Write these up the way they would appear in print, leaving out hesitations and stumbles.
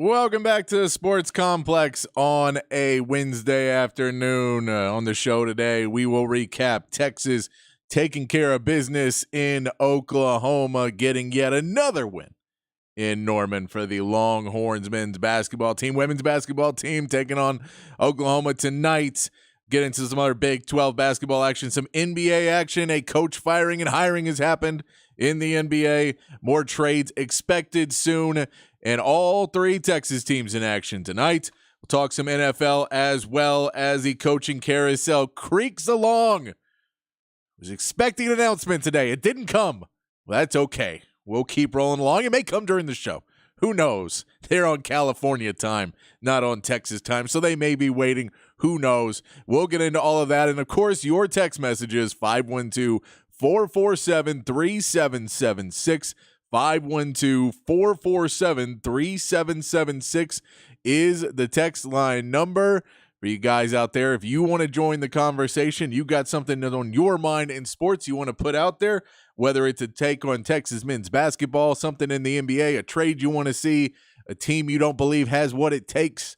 Welcome back to the Sports Complex on a Wednesday afternoon. On the show today, we will recap Texas taking care of business in Oklahoma, getting yet another win in Norman for the Longhorns men's basketball team. Women's basketball team taking on Oklahoma tonight. Get into some other Big 12 basketball action, some NBA action. A coach firing and hiring has happened in the NBA. More trades expected soon. And all three Texas teams in action tonight. We'll talk some NFL as well as the coaching carousel creaks along. I was expecting an announcement today. It didn't come. Well, that's okay. We'll keep rolling along. It may come during the show. Who knows? They're on California time, not on Texas time, so they may be waiting. Who knows? We'll get into all of that. And, of course, your text messages, 512-447-3776. 512-447-3776 is the text line number for you guys out there. If you want to join the conversation, you got something on your mind in sports you want to put out there, whether it's a take on Texas men's basketball, something in the NBA, a trade you want to see, a team you don't believe has what it takes,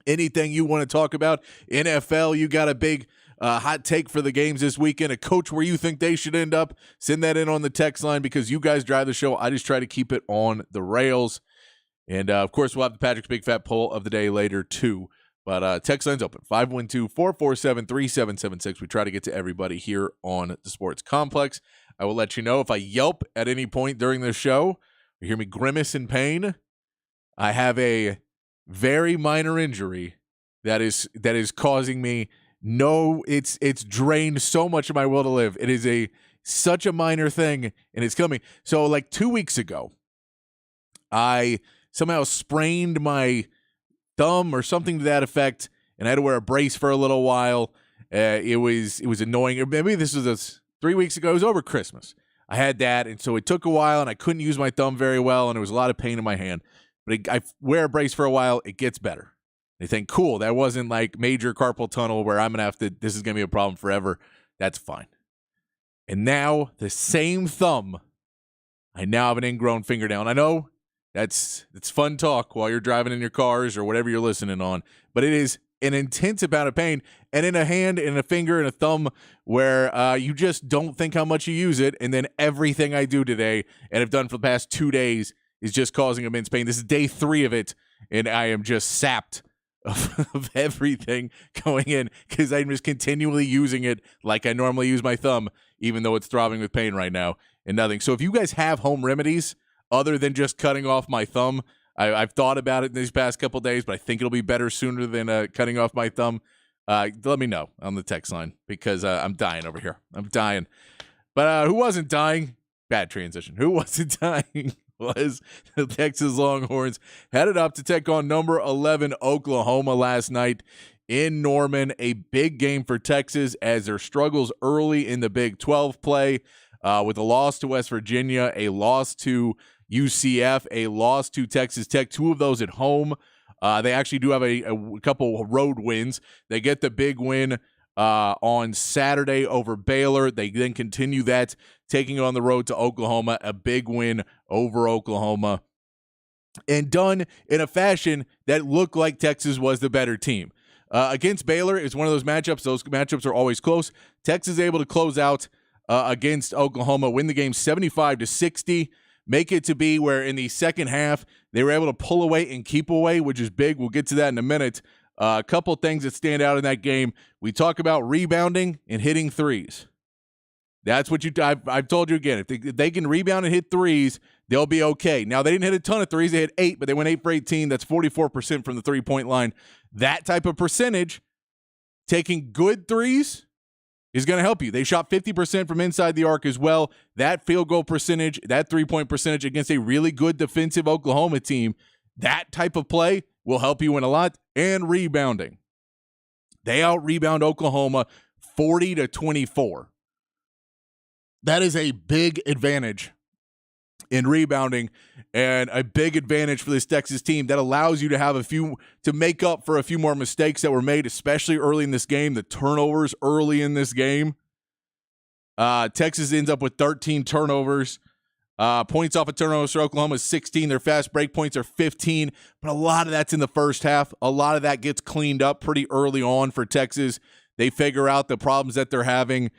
anything you want to talk about, NFL, you got a big hot take for the games this weekend, a coach where you think they should end up, send that in on the text line because you guys drive the show. I just try to keep it on the rails. And, of course, we'll have the Patrick's Big Fat Poll of the day later, too. But text line's open, 512-447-3776. We try to get to everybody here on the Sports Complex. I will let you know if I yelp at any point during the show, you hear me grimace in pain, I have a very minor injury that is causing me it's drained so much of my will to live. It is such a minor thing, and it's coming. So, like 2 weeks ago, I somehow sprained my thumb or something to that effect, and I had to wear a brace for a little while. It was annoying. Maybe this was 3 weeks ago. It was over Christmas. I had that, and so it took a while, and I couldn't use my thumb very well, and there was a lot of pain in my hand. But I wear a brace for a while, it gets better. They think, cool, that wasn't like major carpal tunnel where I'm going to this is going to be a problem forever. That's fine. And now the same thumb, I now have an ingrown fingernail. And I know it's fun talk while you're driving in your cars or whatever you're listening on, but it is an intense amount of pain. And in a hand, in a finger, and a thumb where you just don't think how much you use it. And then everything I do today and have done for the past 2 days is just causing immense pain. This is day 3 of it, and I am just sapped of everything going in because I'm just continually using it like I normally use my thumb, even though it's throbbing with pain right now and nothing. So if you guys have home remedies other than just cutting off my thumb, I've thought about it in these past couple days, but I think it'll be better sooner than cutting off my thumb. Let me know on the text line because I'm dying over here. I'm dying. But who wasn't dying? Bad transition. Who wasn't dying? Was the Texas Longhorns headed up to take on number 11 Oklahoma last night in Norman. A big game for Texas as their struggles early in the Big 12 play with a loss to West Virginia, a loss to UCF, a loss to Texas Tech, 2 of those at home. They actually do have a couple road wins. They get the big win on Saturday over Baylor. They then continue that, taking it on the road to Oklahoma, a big win over Oklahoma, and done in a fashion that looked like Texas was the better team. Against Baylor, it's one of those matchups. Those matchups are always close. Texas is able to close out against Oklahoma, win the game 75-60, make it to be where in the second half they were able to pull away and keep away, which is big. We'll get to that in a minute. A couple things that stand out in that game. We talk about rebounding and hitting threes. That's what I've told you again. If they can rebound and hit threes, they'll be okay. Now, they didn't hit a ton of threes. They hit 8, but they went 8 for 18. That's 44% from the three-point line. That type of percentage, taking good threes, is going to help you. They shot 50% from inside the arc as well. That field goal percentage, that three-point percentage against a really good defensive Oklahoma team, that type of play will help you win a lot. And rebounding. They out-rebound Oklahoma 40-24. That is a big advantage in rebounding and a big advantage for this Texas team that allows you to have to make up for a few more mistakes that were made, especially early in this game, the turnovers early in this game. Texas ends up with 13 turnovers. Points off of turnovers for Oklahoma is 16. Their fast break points are 15, but a lot of that's in the first half. A lot of that gets cleaned up pretty early on for Texas. They figure out the problems that they're having.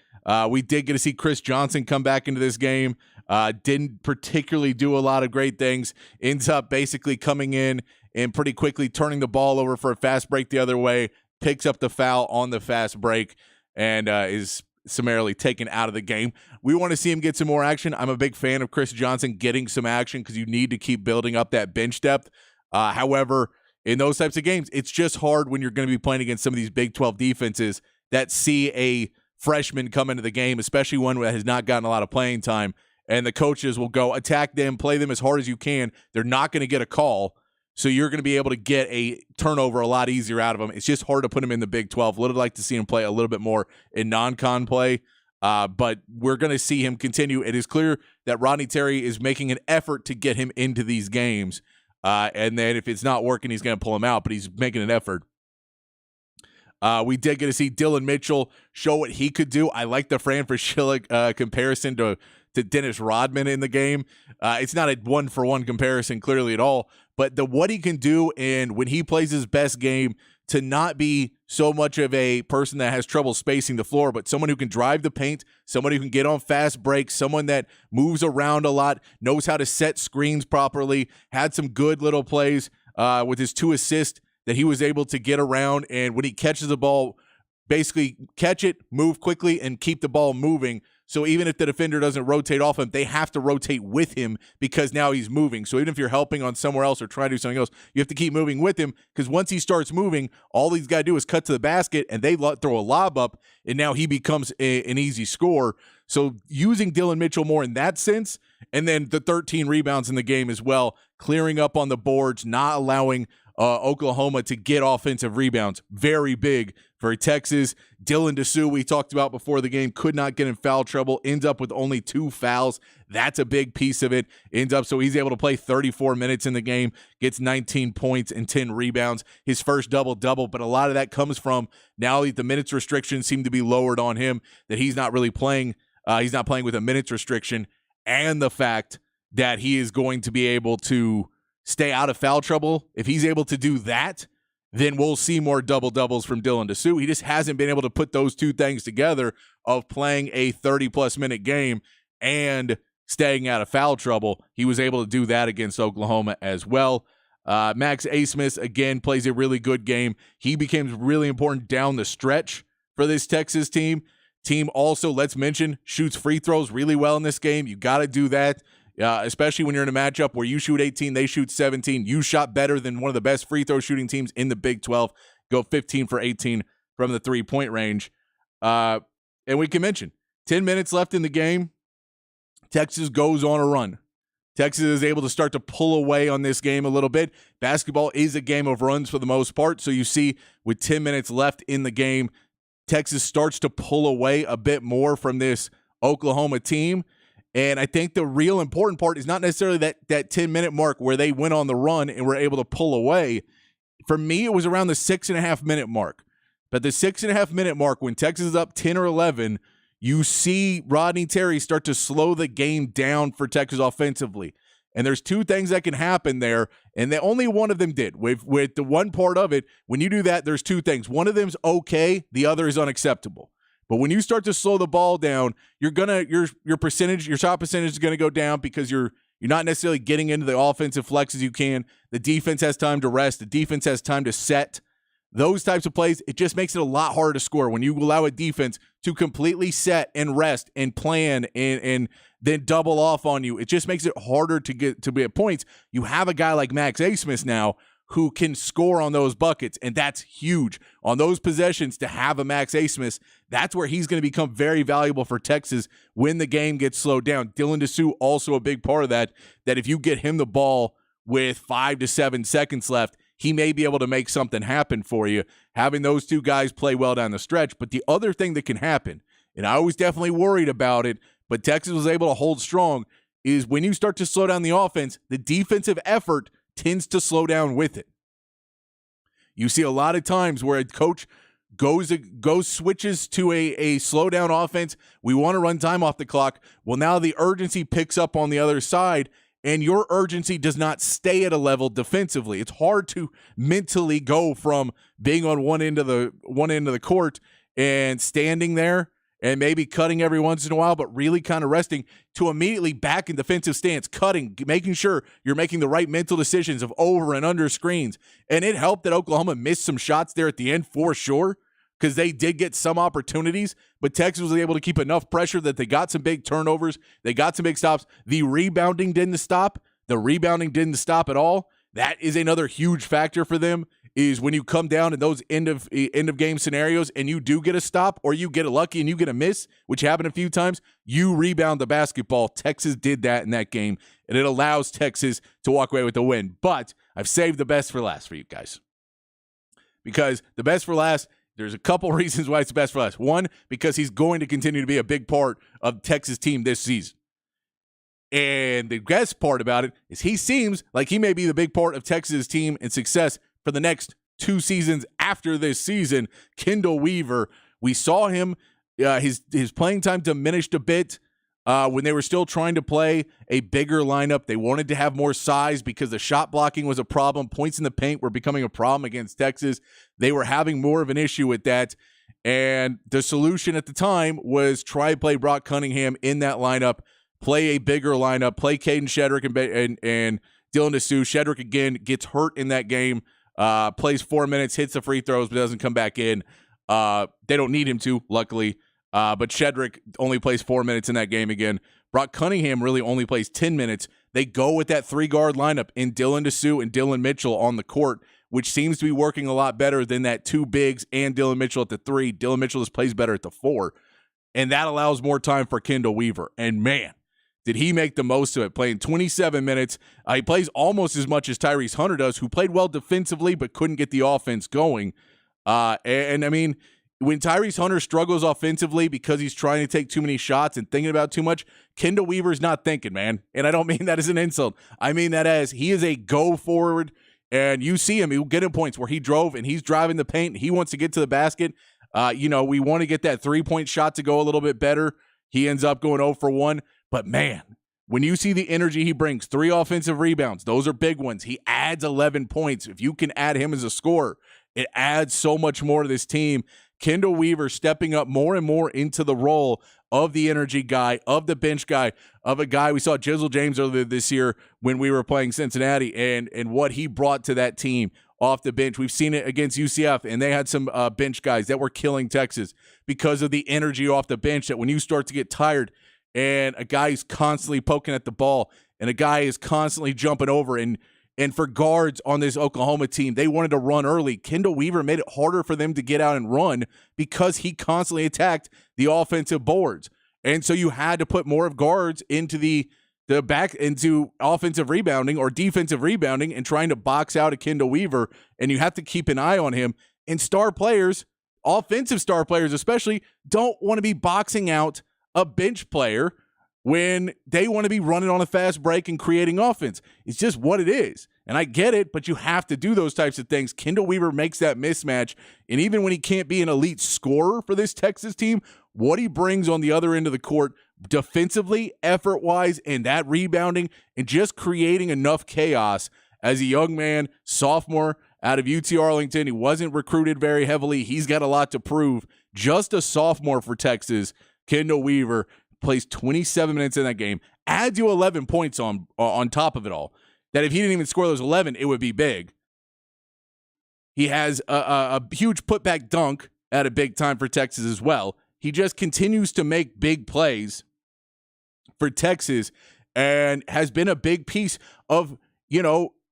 We did get to see Chris Johnson come back into this game. Didn't particularly do a lot of great things. Ends up basically coming in and pretty quickly turning the ball over for a fast break the other way. Picks up the foul on the fast break and is summarily taken out of the game. We want to see him get some more action. I'm a big fan of Chris Johnson getting some action because you need to keep building up that bench depth. However, in those types of games, it's just hard when you're going to be playing against some of these Big 12 defenses that see a freshman come into the game, especially one that has not gotten a lot of playing time, and the coaches will go attack them, play them as hard as you can. They're not going to get a call, so you're going to be able to get a turnover a lot easier out of them. It's just hard to put them in the Big 12. Would like to see him play a little bit more in non-con play, but we're going to see him continue. It is clear that Rodney Terry is making an effort to get him into these games, and then if it's not working, he's going to pull him out, but he's making an effort. We did get to see Dillon Mitchell show what he could do. I like the Fran Fraschilla comparison to Dennis Rodman in the game. It's not a one-for-one comparison clearly at all, but what he can do and when he plays his best game, to not be so much of a person that has trouble spacing the floor, but someone who can drive the paint, someone who can get on fast breaks, someone that moves around a lot, knows how to set screens properly, had some good little plays with his 2 assists that he was able to get around, and when he catches the ball, basically catch it, move quickly, and keep the ball moving. So even if the defender doesn't rotate off him, they have to rotate with him because now he's moving. So even if you're helping on somewhere else or trying to do something else, you have to keep moving with him because once he starts moving, all he's got to do is cut to the basket and they throw a lob up, and now he becomes an easy score. So using Dillon Mitchell more in that sense, and then the 13 rebounds in the game as well, clearing up on the boards, not allowing Oklahoma to get offensive rebounds. Very big for Texas. Dylan Disu, we talked about before the game, could not get in foul trouble, ends up with only 2 fouls. That's a big piece of it. So he's able to play 34 minutes in the game, gets 19 points and 10 rebounds, his first double-double, but a lot of that comes from now the minutes restrictions seem to be lowered on him, that he's not really playing, he's not playing with a minutes restriction, and the fact that he is going to be able to stay out of foul trouble. If he's able to do that, then we'll see more double-doubles from Dylan Disu. He just hasn't been able to put those two things together of playing a 30-plus minute game and staying out of foul trouble. He was able to do that against Oklahoma as well. Max Abmas, again, plays a really good game. He becomes really important down the stretch for this Texas team. Team also, let's mention, shoots free throws really well in this game. You got to do that. Especially when you're in a matchup where you shoot 18, they shoot 17. You shot better than one of the best free throw shooting teams in the Big 12. Go 15 for 18 from the three-point range. And we can mention, 10 minutes left in the game. Texas goes on a run. Texas is able to start to pull away on this game a little bit. Basketball is a game of runs for the most part. So you see with 10 minutes left in the game, Texas starts to pull away a bit more from this Oklahoma team. And I think the real important part is not necessarily that 10-minute mark where they went on the run and were able to pull away. For me, it was around the 6.5-minute mark. But the 6.5-minute mark, when Texas is up 10 or 11, you see Rodney Terry start to slow the game down for Texas offensively. And there's 2 things that can happen there, and only one of them did. With the one part of it, when you do that, there's 2 things. One of them's okay, the other is unacceptable. But when you start to slow the ball down, your shot percentage is gonna go down because you're not necessarily getting into the offensive flex as you can. The defense has time to rest. The defense has time to set. Those types of plays, it just makes it a lot harder to score when you allow a defense to completely set and rest and plan and then double off on you. It just makes it harder to get to be at points. You have a guy like Max Abmas now who can score on those buckets, and that's huge. On those possessions, to have a Max Abmas, that's where he's going to become very valuable for Texas when the game gets slowed down. Dylan Disu also a big part of that if you get him the ball with 5 to 7 seconds left, he may be able to make something happen for you, having those 2 guys play well down the stretch. But the other thing that can happen, and I was definitely worried about it, but Texas was able to hold strong, is when you start to slow down the offense, the defensive effort tends to slow down with it. You see a lot of times where a coach goes switches to a slow down offense. We want to run time off the clock. Well, now the urgency picks up on the other side, and your urgency does not stay at a level defensively. It's hard to mentally go from being on one end of the court and standing there and maybe cutting every once in a while, but really kind of resting, to immediately back in defensive stance, cutting, making sure you're making the right mental decisions of over and under screens. And it helped that Oklahoma missed some shots there at the end for sure, because they did get some opportunities, but Texas was able to keep enough pressure that they got some big turnovers. They got some big stops. The rebounding didn't stop. The rebounding didn't stop at all. That is another huge factor for them, is when you come down in those end of game scenarios and you do get a stop, or you get a lucky and you get a miss, which happened a few times, you rebound the basketball. Texas did that in that game, and it allows Texas to walk away with the win. But I've saved the best for last for you guys, because the best for last, there's a couple reasons why it's the best for last. One, because he's going to continue to be a big part of Texas' team this season. And the best part about it is he seems like he may be the big part of Texas' team and success for the next 2 seasons after this season. Kendall Weaver, we saw him, his playing time diminished a bit when they were still trying to play a bigger lineup. They wanted to have more size because the shot blocking was a problem. Points in the paint were becoming a problem against Texas. They were having more of an issue with that. And the solution at the time was try to play Brock Cunningham in that lineup, play a bigger lineup, play Caden Shedrick and Dylan Disu. Shedrick, again, gets hurt in that game, plays 4 minutes, hits the free throws, but doesn't come back in. They don't need him to, luckily. But Shedrick only plays 4 minutes in that game again. Brock Cunningham really only plays 10 minutes. They go with that 3-guard lineup in Dylan Disu and Dylan Mitchell on the court, which seems to be working a lot better than that 2 bigs and Dylan Mitchell at the 3. Dylan Mitchell just plays better at the 4. And that allows more time for Kendall Weaver. And man, did he make the most of it, playing 27 minutes. He plays almost as much as Tyrese Hunter does, who played well defensively but couldn't get the offense going. And I mean, when Tyrese Hunter struggles offensively because he's trying to take too many shots and thinking about too much, Kendall Weaver's not thinking, man. And I don't mean that as an insult. I mean that as he is a go-forward, and you see him. He'll get in points where he drove and he's driving the paint. And he wants to get to the basket. We want to get that 3-point shot to go a little bit better. He ends up going 0 for 1. But, man, when you see the energy he brings, 3 offensive rebounds, those are big ones. He adds 11 points. If you can add him as a scorer, it adds so much more to this team. Kendall Weaver stepping up more and more into the role of the energy guy, of the bench guy, of a guy we saw Jizzle James earlier this year when we were playing Cincinnati, and what he brought to that team off the bench. We've seen it against UCF, and they had some bench guys that were killing Texas because of the energy off the bench, that when you start to get tired and a guy is constantly poking at the ball and a guy is constantly jumping over, and for guards on this Oklahoma team, they wanted to run early. Kendall Weaver made it harder for them to get out and run because he constantly attacked the offensive boards. And so you had to put more of guards into the back, into offensive rebounding or defensive rebounding and trying to box out a Kendall Weaver, and you have to keep an eye on him. And star players, offensive star players especially, don't want to be boxing out a bench player when they want to be running on a fast break and creating offense. It's just what it is. And I get it, but you have to do those types of things. Kendall Weaver makes that mismatch. And even when he can't be an elite scorer for this Texas team, what he brings on the other end of the court defensively, effort-wise, and that rebounding, and just creating enough chaos as a young man, sophomore out of UT Arlington. He wasn't recruited very heavily. He's got a lot to prove. Just a sophomore for Texas. Kendall Weaver plays 27 minutes in that game, adds you 11 points on top of it all. That if he didn't even score those 11, it would be big. He has a huge putback dunk at a big time for Texas as well. He just continues to make big plays for Texas and has been a big piece of,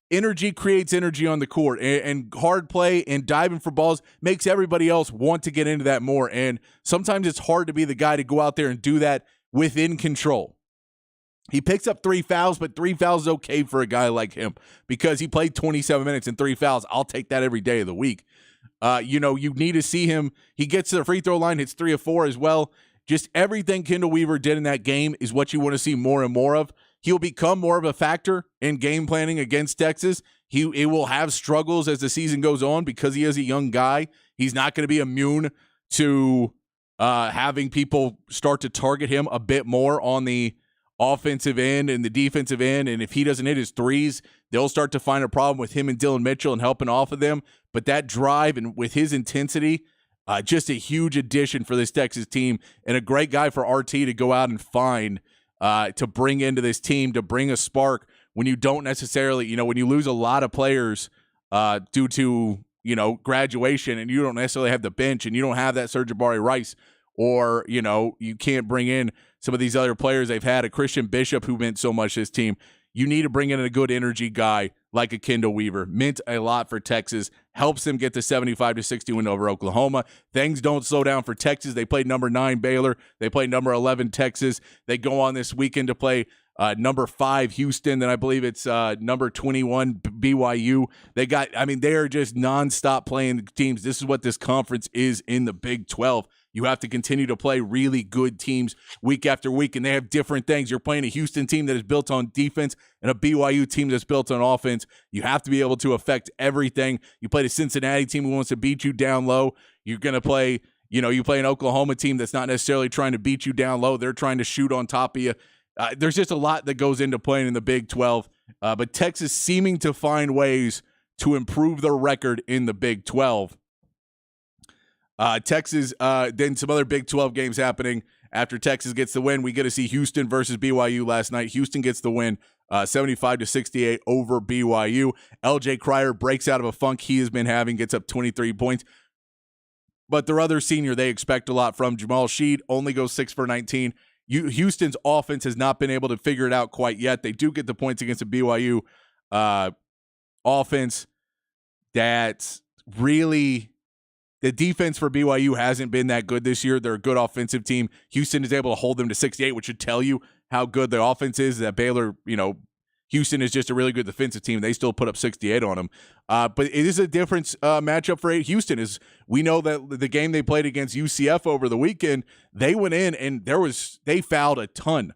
energy creates energy on the court, and hard play and diving for balls makes everybody else want to get into that more. And sometimes it's hard to be the guy to go out there and do that within control. He picks up 3 fouls, but 3 fouls is okay for a guy like him because he played 27 minutes and 3 fouls. I'll take that every day of the week. You need to see him. He gets to the free throw line, hits 3 of 4 as well. Just everything Kendall Weaver did in that game is what you want to see more and more of. he'll become more of a factor in game planning against Texas. He will have struggles as the season goes on because he is a young guy. He's not going to be immune to having people start to target him a bit more on the offensive end and the defensive end. And if he doesn't hit his threes, they'll start to find a problem with him and Dylan Mitchell and helping off of them. But that drive and with his intensity, just a huge addition for this Texas team and a great guy for RT to go out and find to bring into this team, to bring a spark when you don't necessarily, when you lose a lot of players due to, graduation and you don't necessarily have the bench and you don't have that Sir'Jabari Rice or, you can't bring in some of these other players they've had, a Christian Bishop who meant so much to this team. You need to bring in a good energy guy like a Kendall Weaver. Meant a lot for Texas. Helps them get the 75-60 win over Oklahoma. Things don't slow down for Texas. They played number 9 Baylor. They played number 11 Texas. They go on this weekend to play number 5 Houston. Then I believe it's number 21 BYU. They are just nonstop playing teams. This is what this conference is in the Big 12. You have to continue to play really good teams week after week, and they have different things. You're playing a Houston team that is built on defense and a BYU team that's built on offense. You have to be able to affect everything. You play a Cincinnati team who wants to beat you down low. You're going to play, you play an Oklahoma team that's not necessarily trying to beat you down low. They're trying to shoot on top of you. There's just a lot that goes into playing in the Big 12, but Texas seeming to find ways to improve their record in the Big 12. Texas, then some other Big 12 games happening after Texas gets the win. We get to see Houston versus BYU last night. Houston gets the win, 75-68 over BYU. LJ Cryer breaks out of a funk he has been having, gets up 23 points. But their other senior they expect a lot from, Jamal Sheed, only goes 6 for 19. Houston's offense has not been able to figure it out quite yet. They do get the points against the BYU offense that's really – the defense for BYU hasn't been that good this year. They're a good offensive team. Houston is able to hold them to 68, which should tell you how good the offense is. That Baylor, Houston is just a really good defensive team. They still put up 68 on them. But it is a different matchup for Houston. Is we know that the game they played against UCF over the weekend, they went in and they fouled a ton.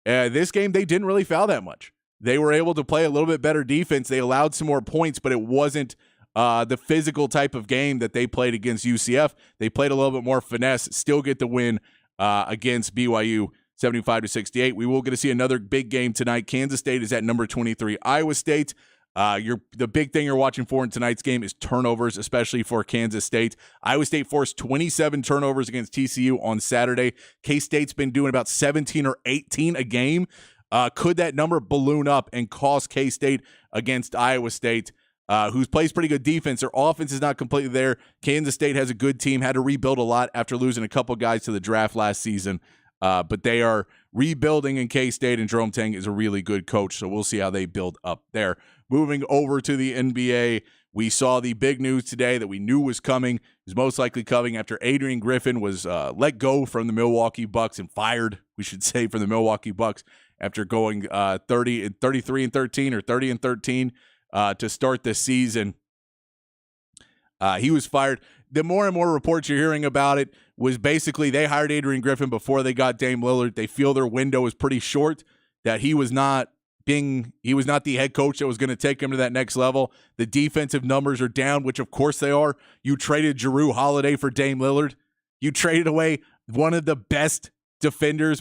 This game, they didn't really foul that much. They were able to play a little bit better defense. They allowed some more points, but it wasn't the physical type of game that they played against UCF. They played a little bit more finesse, still get the win against BYU 75-68. We will get to see another big game tonight. Kansas State is at number 23 Iowa State. The big thing you're watching for in tonight's game is turnovers, especially for Kansas State. Iowa State forced 27 turnovers against TCU on Saturday. K-State's been doing about 17 or 18 a game. Could that number balloon up and cost K-State against Iowa State? Who plays pretty good defense. Their offense is not completely there. Kansas State has a good team, had to rebuild a lot after losing a couple guys to the draft last season. But they are rebuilding in K-State, and Jerome Tang is a really good coach, so we'll see how they build up there. Moving over to the NBA, we saw the big news today that we knew was coming, is most likely coming after Adrian Griffin was let go from the Milwaukee Bucks and fired, we should say, from the Milwaukee Bucks after going 33-13 or 30-13. To start this season. He was fired. The more and more reports you're hearing about it was basically they hired Adrian Griffin before they got Dame Lillard. They feel their window was pretty short, that he was not the head coach that was going to take him to that next level. The defensive numbers are down, which of course they are. You traded Jrue Holiday for Dame Lillard. You traded away one of the best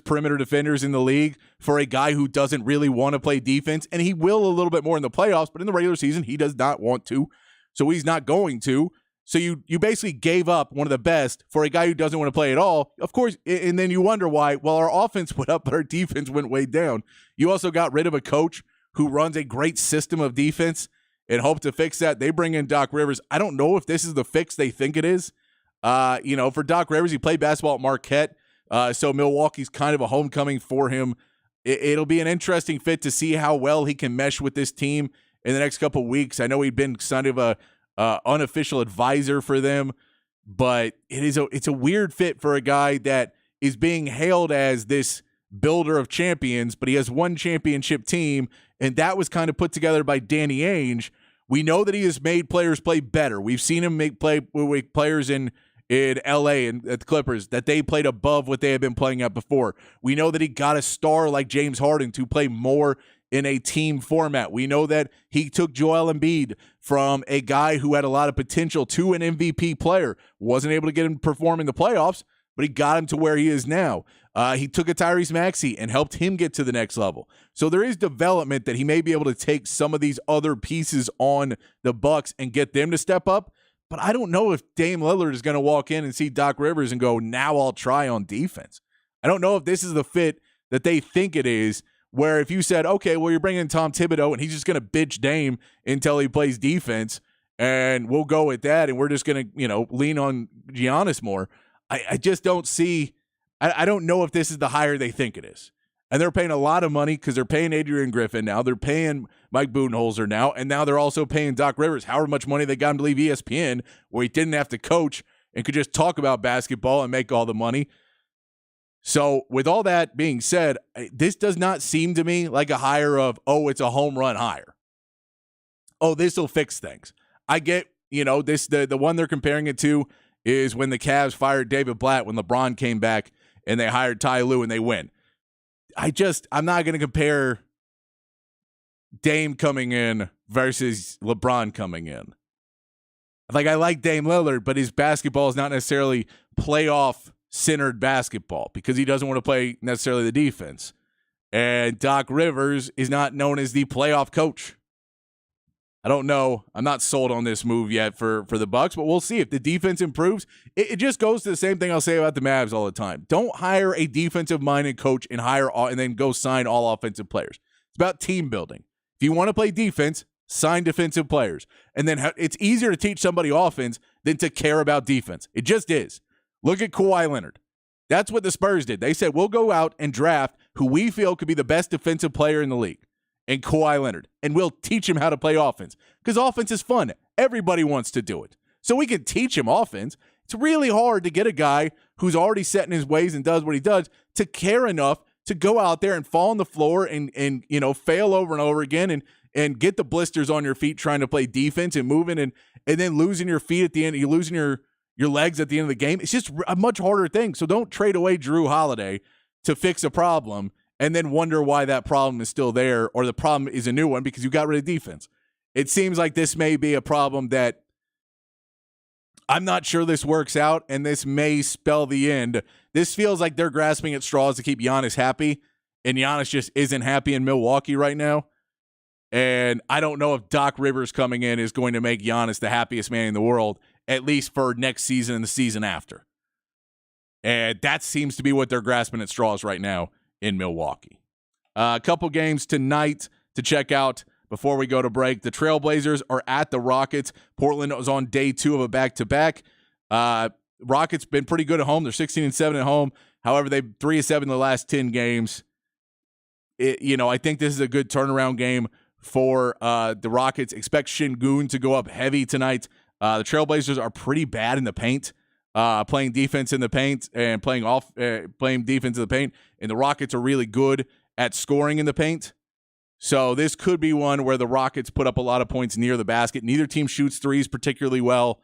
perimeter defenders in the league for a guy who doesn't really want to play defense, and he will a little bit more in the playoffs, but in the regular season, he does not want to, so he's not going to. So you basically gave up one of the best for a guy who doesn't want to play at all, of course, and then you wonder why. Well, our offense went up, but our defense went way down. You also got rid of a coach who runs a great system of defense and hope to fix that. They bring in Doc Rivers. I don't know if this is the fix they think it is. For Doc Rivers, he played basketball at Marquette. So Milwaukee's kind of a homecoming for him. It'll be an interesting fit to see how well he can mesh with this team in the next couple of weeks. I know he'd been kind of a unofficial advisor for them, but it's a weird fit for a guy that is being hailed as this builder of champions, but he has one championship team, and that was kind of put together by Danny Ainge. We know that he has made players play better. We've seen him make players in in LA and at the Clippers, that they played above what they had been playing at before. We know that he got a star like James Harden to play more in a team format. We know that he took Joel Embiid from a guy who had a lot of potential to an MVP player. Wasn't able to get him to perform in the playoffs, but he got him to where he is now. He took a Tyrese Maxey and helped him get to the next level. So there is development that he may be able to take some of these other pieces on the Bucks and get them to step up. But I don't know if Dame Lillard is going to walk in and see Doc Rivers and go, now I'll try on defense. I don't know if this is the fit that they think it is, where if you said, okay, well, you're bringing in Tom Thibodeau and he's just going to bitch Dame until he plays defense and we'll go with that and we're just going to, lean on Giannis more. I just don't see – I don't know if this is the hire they think it is. And they're paying a lot of money because they're paying Adrian Griffin now. They're paying Mike Budenholzer now. And now they're also paying Doc Rivers however much money they got him to leave ESPN, where he didn't have to coach and could just talk about basketball and make all the money. So with all that being said, this does not seem to me like a hire of, oh, it's a home run hire. Oh, this will fix things. I get, this the one they're comparing it to is when the Cavs fired David Blatt when LeBron came back and they hired Ty Lue and they win. I'm not going to compare Dame coming in versus LeBron coming in. Like, I like Dame Lillard, but his basketball is not necessarily playoff-centered basketball because he doesn't want to play necessarily the defense. And Doc Rivers is not known as the playoff coach. I don't know. I'm not sold on this move yet for the Bucks, but we'll see. If the defense improves, it just goes to the same thing I'll say about the Mavs all the time. Don't hire a defensive-minded coach and then go sign all offensive players. It's about team building. If you want to play defense, sign defensive players. And then it's easier to teach somebody offense than to care about defense. It just is. Look at Kawhi Leonard. That's what the Spurs did. They said, we'll go out and draft who we feel could be the best defensive player in the league. And Kawhi Leonard, and we'll teach him how to play offense because offense is fun. Everybody wants to do it. So we can teach him offense. It's really hard to get a guy who's already set in his ways and does what he does to care enough to go out there and fall on the floor and fail over and over again and get the blisters on your feet trying to play defense and moving and then losing your feet at the end. You're losing your legs at the end of the game. It's just a much harder thing. So don't trade away Jrue Holiday to fix a problem and then wonder why that problem is still there or the problem is a new one because you got rid of defense. It seems like this may be a problem that I'm not sure this works out, and this may spell the end. This feels like they're grasping at straws to keep Giannis happy, and Giannis just isn't happy in Milwaukee right now. And I don't know if Doc Rivers coming in is going to make Giannis the happiest man in the world, at least for next season and the season after. And that seems to be what they're grasping at straws right now in Milwaukee. A couple games tonight to check out before we go to break. The Trailblazers are at the Rockets. Portland was on day 2 of a back-to-back. Rockets been pretty good at home. They're 16-7 at home. However, they've 3-7 in the last 10 games. I think this is a good turnaround game for the Rockets. Expect Şengün to go up heavy tonight. The Trailblazers are pretty bad in the paint. Playing defense in the paint and playing defense in the paint, and the Rockets are really good at scoring in the paint. So this could be one where the Rockets put up a lot of points near the basket. Neither team shoots threes particularly well.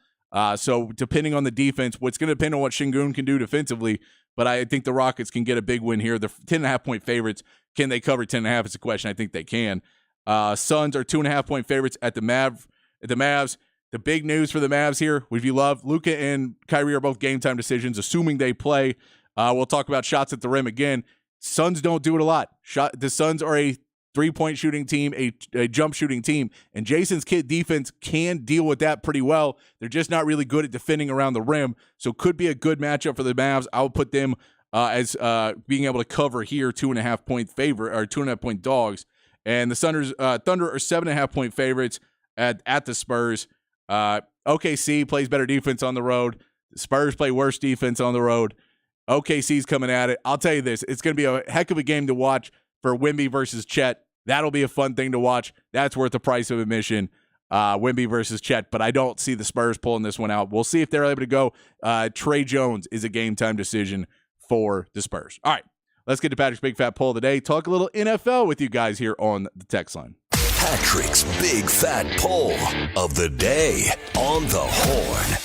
So depending on the defense, what's going to depend on what Şengün can do defensively, but I think the Rockets can get a big win here. They're 10.5-point favorites. Can they cover 10.5? It's a question. I think they can. Suns are 2.5-point favorites at the Mavs. The big news for the Mavs here, if you love, Luka and Kyrie are both game-time decisions, assuming they play. We'll talk about shots at the rim again. Suns don't do it a lot. The Suns are a three-point shooting team, a jump shooting team, and Jason's Kidd defense can deal with that pretty well. They're just not really good at defending around the rim, so could be a good matchup for the Mavs. I would put them as being able to cover here 2.5-point favorite or 2.5-point dogs. And the Thunder are 7.5-point favorites at the Spurs. OKC plays better defense on the road. The Spurs play worse defense on the road. OKC's coming at it. I'll tell you this, it's going to be a heck of a game to watch for Wemby versus Chet. That'll be a fun thing to watch. That's worth the price of admission, Wemby versus Chet, but I don't see the Spurs pulling this one out. We'll see if they're able to go. Trey Jones is a game-time decision for the Spurs. All right, let's get to Patrick's Big Fat Poll of the day. Talk a little NFL with you guys here on the text line. Patrick's Big Fat Poll of the day on the Horn.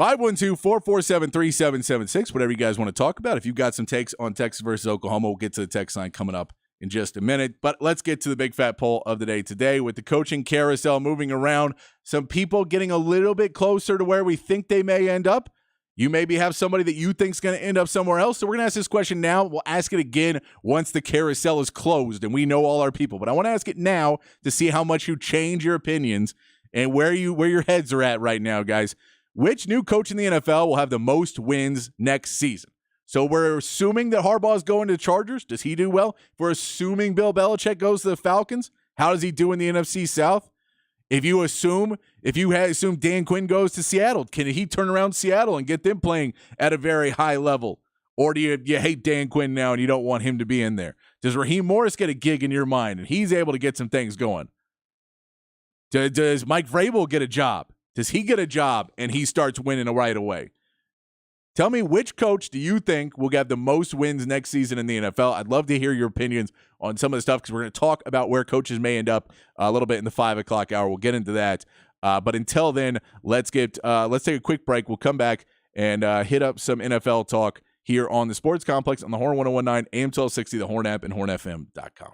512-447-3776, whatever you guys want to talk about. If you've got some takes on Texas versus Oklahoma, we'll get to the text line coming up in just a minute. But let's get to the big fat poll of the day today. With the coaching carousel moving around, some people getting a little bit closer to where we think they may end up. You maybe have somebody that you think is going to end up somewhere else. So we're going to ask this question now. We'll ask it again once the carousel is closed and we know all our people. But I want to ask it now to see how much you change your opinions and where your heads are at right now, guys. Which new coach in the NFL will have the most wins next season? So we're assuming that Harbaugh's going to the Chargers. Does he do well? If we're assuming Bill Belichick goes to the Falcons, how does he do in the NFC South? If you assume Dan Quinn goes to Seattle, can he turn around Seattle and get them playing at a very high level? Or do you hate Dan Quinn now and you don't want him to be in there? Does Raheem Morris get a gig in your mind and he's able to get some things going? Does Mike Vrabel get a job? Does he get a job and he starts winning right away? Tell me, which coach do you think will get the most wins next season in the NFL? I'd love to hear your opinions on some of the stuff because we're going to talk about where coaches may end up a little bit in the 5 o'clock hour. We'll get into that. But until then, let's take a quick break. We'll come back and hit up some NFL talk here on the Sports Complex on the Horn 1019, AM 1260, the Horn app, and hornfm.com.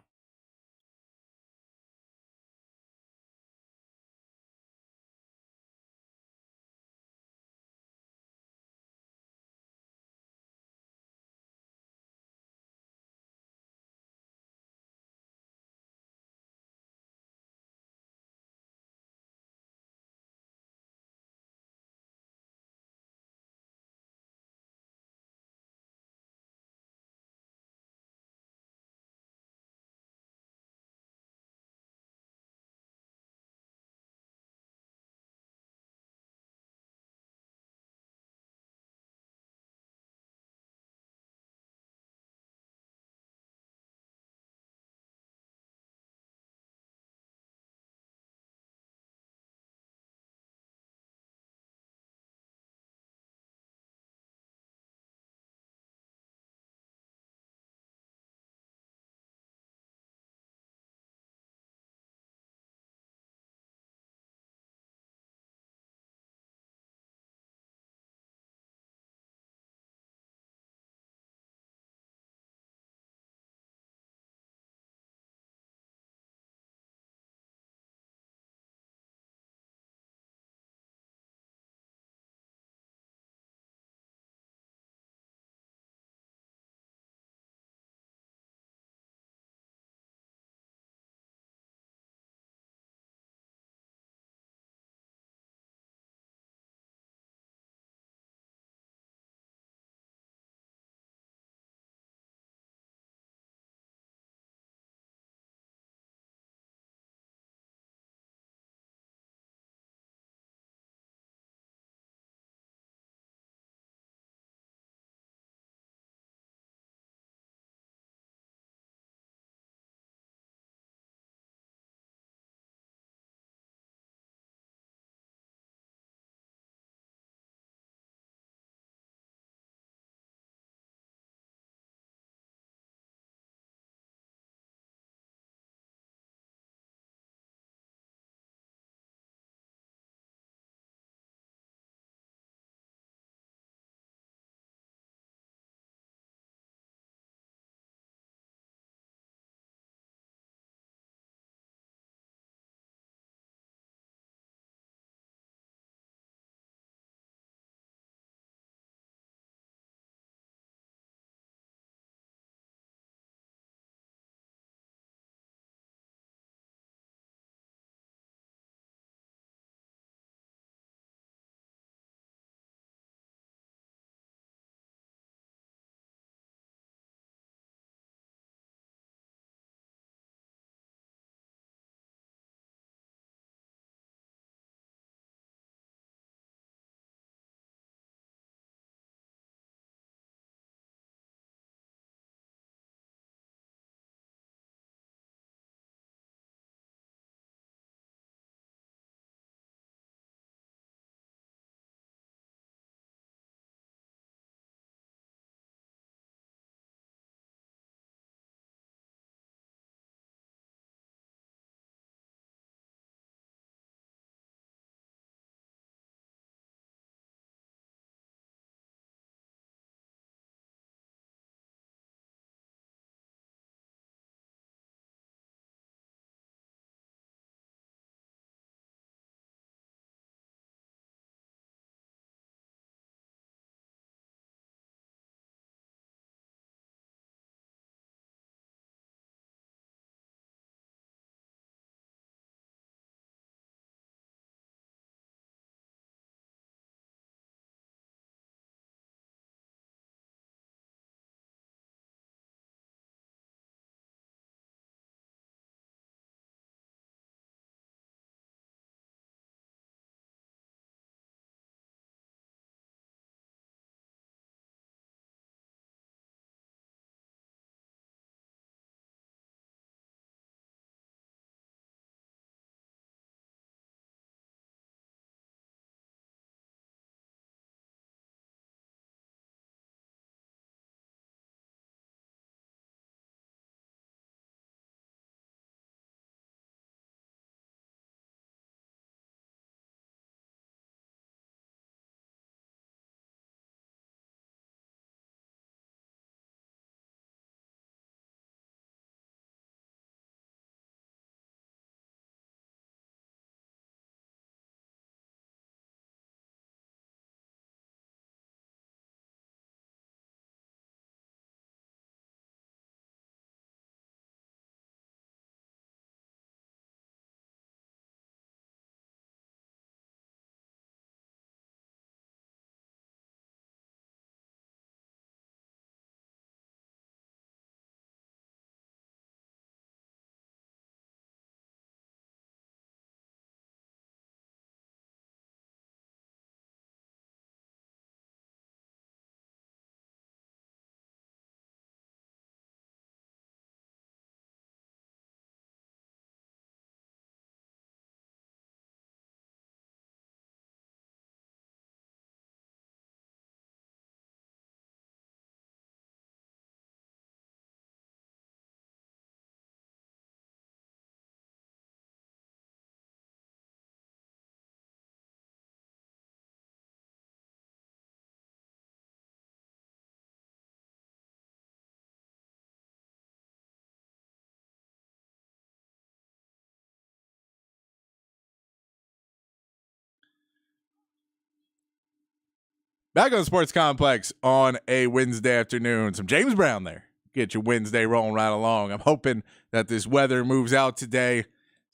Back on the Sports Complex on a Wednesday afternoon. Some James Brown there. Get your Wednesday rolling right along. I'm hoping that this weather moves out today.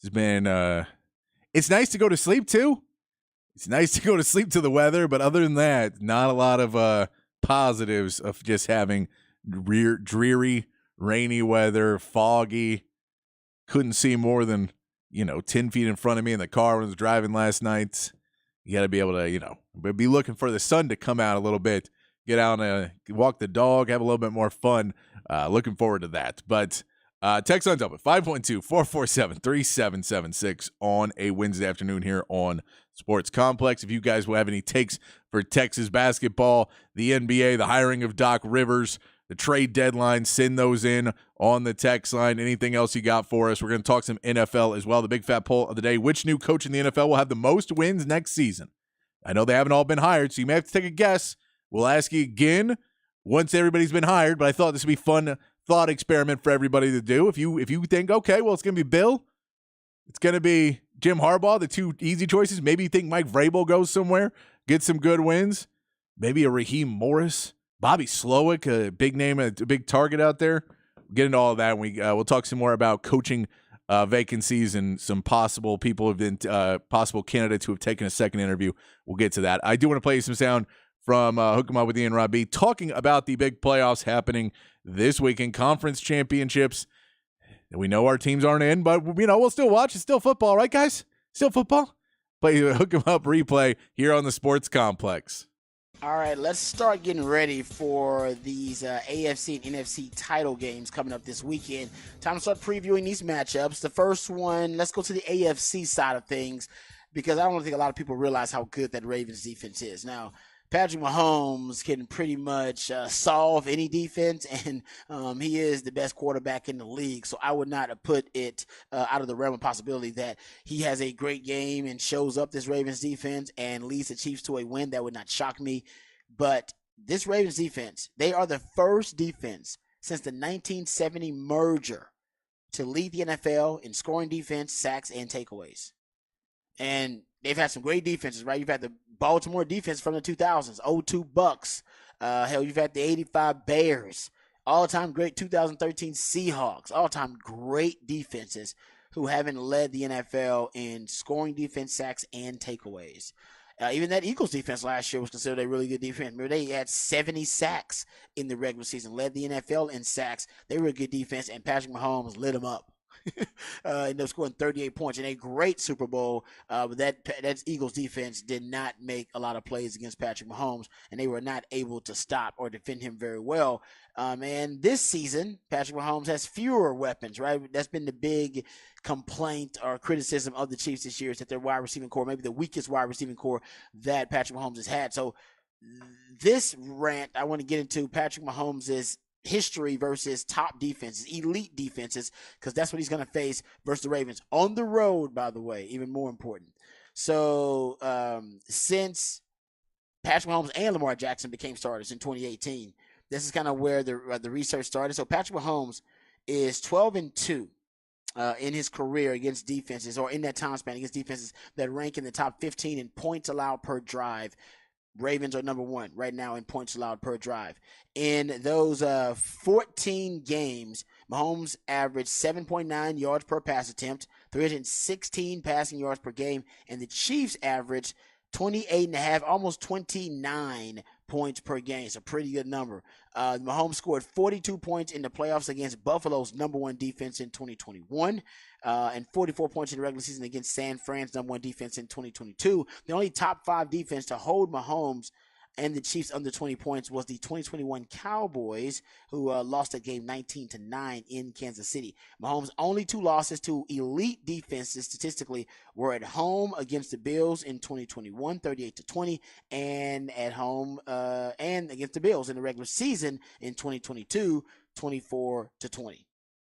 It's been, it's nice to go to sleep too. It's nice to go to sleep to the weather, but other than that, not a lot of positives of just having dreary, rainy weather, foggy. Couldn't see more than, 10 feet in front of me in the car when I was driving last night. You got to be able to, be looking for the sun to come out a little bit, get out and walk the dog, have a little bit more fun. Looking forward to that. But text lines up at 512-447-3776 on a Wednesday afternoon here on Sports Complex. If you guys will have any takes for Texas basketball, the NBA, the hiring of Doc Rivers, the trade deadline, send those in on the text line. Anything else you got for us? We're going to talk some NFL as well. The big fat poll of the day: which new coach in the NFL will have the most wins next season? I know they haven't all been hired, so you may have to take a guess. We'll ask you again once everybody's been hired, but I thought this would be fun thought experiment for everybody to do. If you think, okay, well, it's going to be Bill, it's going to be Jim Harbaugh, the two easy choices. Maybe you think Mike Vrabel goes somewhere, gets some good wins. Maybe a Raheem Morris, Bobby Slowick, a big name, a big target out there. We'll get into all of that. We'll talk some more about coaching vacancies and some possible people who've been possible candidates who have taken a second interview. We'll get to that. I do want to play you some sound from Hook 'em Up with Ian Rob B, talking about the big playoffs happening this weekend, conference championships. We know our teams aren't in, but we'll still watch. It's still football, right, guys? Still football. Play Hook 'em Up replay here on the Sports Complex. All right, let's start getting ready for these AFC and NFC title games coming up this weekend. Time to start previewing these matchups. The first one, let's go to the AFC side of things, because I don't think a lot of people realize how good that Ravens defense is. Now, Patrick Mahomes can pretty much solve any defense, and he is the best quarterback in the league. So I would not have put it out of the realm of possibility that he has a great game and shows up this Ravens defense and leads the Chiefs to a win. That would not shock me. But this Ravens defense, they are the first defense since the 1970 merger to lead the NFL in scoring defense, sacks, and takeaways. And they've had some great defenses, right? You've had the Baltimore defense from the 2000s, 02 Bucks. Hell, you've had the 85 Bears. All-time great 2013 Seahawks. All-time great defenses who haven't led the NFL in scoring defense, sacks, and takeaways. Even that Eagles defense last year was considered a really good defense. Remember, they had 70 sacks in the regular season, led the NFL in sacks. They were a good defense, and Patrick Mahomes lit them up. Ended up scoring 38 points in a great Super Bowl. But that Eagles defense did not make a lot of plays against Patrick Mahomes, and they were not able to stop or defend him very well. And this season, Patrick Mahomes has fewer weapons, right? That's been the big complaint or criticism of the Chiefs this year, is that their wide receiving core, maybe the weakest wide receiving core that Patrick Mahomes has had. So this rant I want to get into Patrick Mahomes' history versus top defenses, elite defenses, because that's what he's going to face versus the Ravens on the road, by the way, even more important. So since Patrick Mahomes and Lamar Jackson became starters in 2018, this is kind of where the research started. So Patrick Mahomes is 12-2 in his career against defenses, or in that time span against defenses that rank in the top 15 in points allowed per drive. Ravens are number one right now in points allowed per drive. In those 14 games, Mahomes averaged 7.9 yards per pass attempt, 316 passing yards per game, and the Chiefs averaged 28.5, almost 29 points per game. It's a pretty good number. Mahomes scored 42 points in the playoffs against Buffalo's number one defense in 2021. And 44 points in the regular season against San Fran's number one defense in 2022. The only top five defense to hold Mahomes and the Chiefs under 20 points was the 2021 Cowboys, who lost that game 19-9 in Kansas City. Mahomes' only two losses to elite defenses statistically were at home against the Bills in 2021, 38-20, and at home and against the Bills in the regular season in 2022, 24-20.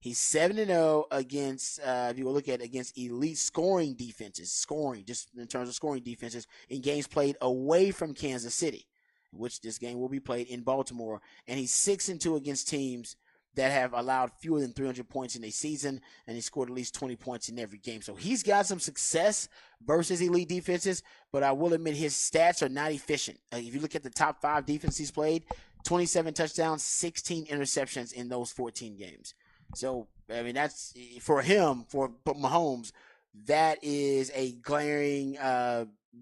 He's 7-0 against, if you look at against elite scoring defenses, just in terms of scoring defenses, in games played away from Kansas City, which this game will be played in Baltimore. And he's 6-2 against teams that have allowed fewer than 300 points in a season, and he scored at least 20 points in every game. So he's got some success versus elite defenses, but I will admit his stats are not efficient. If you look at the top 5 defenses he's played, 27 touchdowns, 16 interceptions in those 14 games. So, I mean, that's for him, for Mahomes, that is a glaring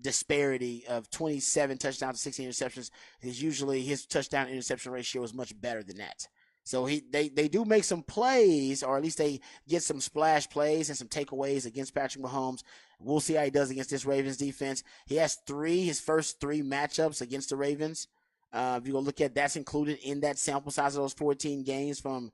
disparity of 27 touchdowns, 16 interceptions. Because usually his touchdown interception ratio is much better than that. So they do make some plays, or at least they get some splash plays and some takeaways against Patrick Mahomes. We'll see how he does against this Ravens defense. He has his first 3 matchups against the Ravens. If you go look at, that's included in that sample size of those 14 games from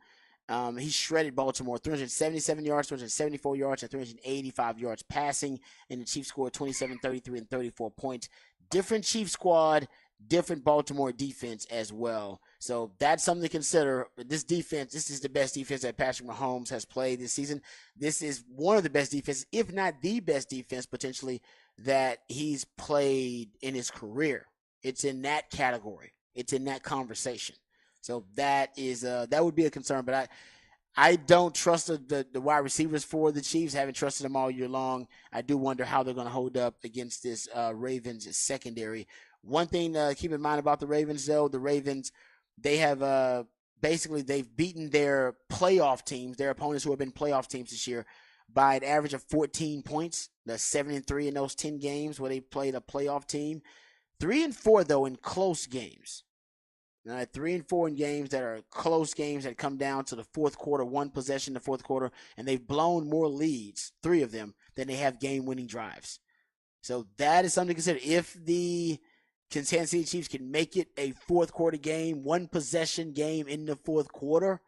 he shredded Baltimore, 377 yards, 374 yards, and 385 yards passing, and the Chiefs scored 27, 33, and 34 points. Different Chiefs squad, different Baltimore defense as well. So that's something to consider. This defense, this is the best defense that Patrick Mahomes has played this season. This is one of the best defenses, if not the best defense potentially, that he's played in his career. It's in that category. It's in that conversation. So that is that would be a concern. But I don't trust the wide receivers for the Chiefs. Haven't trusted them all year long. I do wonder how they're going to hold up against this Ravens secondary. One thing to keep in mind about the Ravens, though, the Ravens, they have basically they've beaten their playoff teams, their opponents who have been playoff teams this year, by an average of 14 points. That's 7-3 in those 10 games where they played a playoff team. 3-4 though in close games. 3-4 in games that are close games that come down to the fourth quarter, one possession in the fourth quarter, and they've blown more leads, 3 of them, than they have game-winning drives. So that is something to consider. If the Kansas City Chiefs can make it a fourth quarter game, one possession game in the fourth quarter,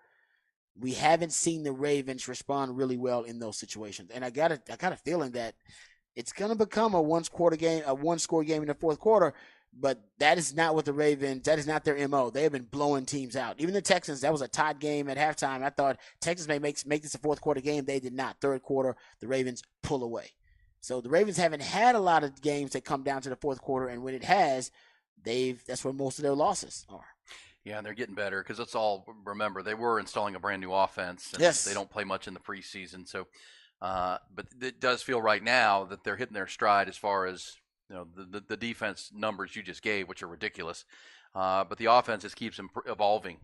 we haven't seen the Ravens respond really well in those situations. And I got a feeling that it's going to become a one-score game in the fourth quarter. But that is not what the Ravens, that is not their MO. They have been blowing teams out. Even the Texans, that was a tied game at halftime. I thought Texans may make this a fourth quarter game. They did not. Third quarter, the Ravens pull away. So the Ravens haven't had a lot of games that come down to the fourth quarter, and when it has, that's where most of their losses are. Yeah, and they're getting better because it's all, remember, they were installing a brand new offense. And yes. They don't play much in the preseason. So, but it does feel right now that they're hitting their stride as far as, you know, the defense numbers you just gave, which are ridiculous. But the offense just keeps evolving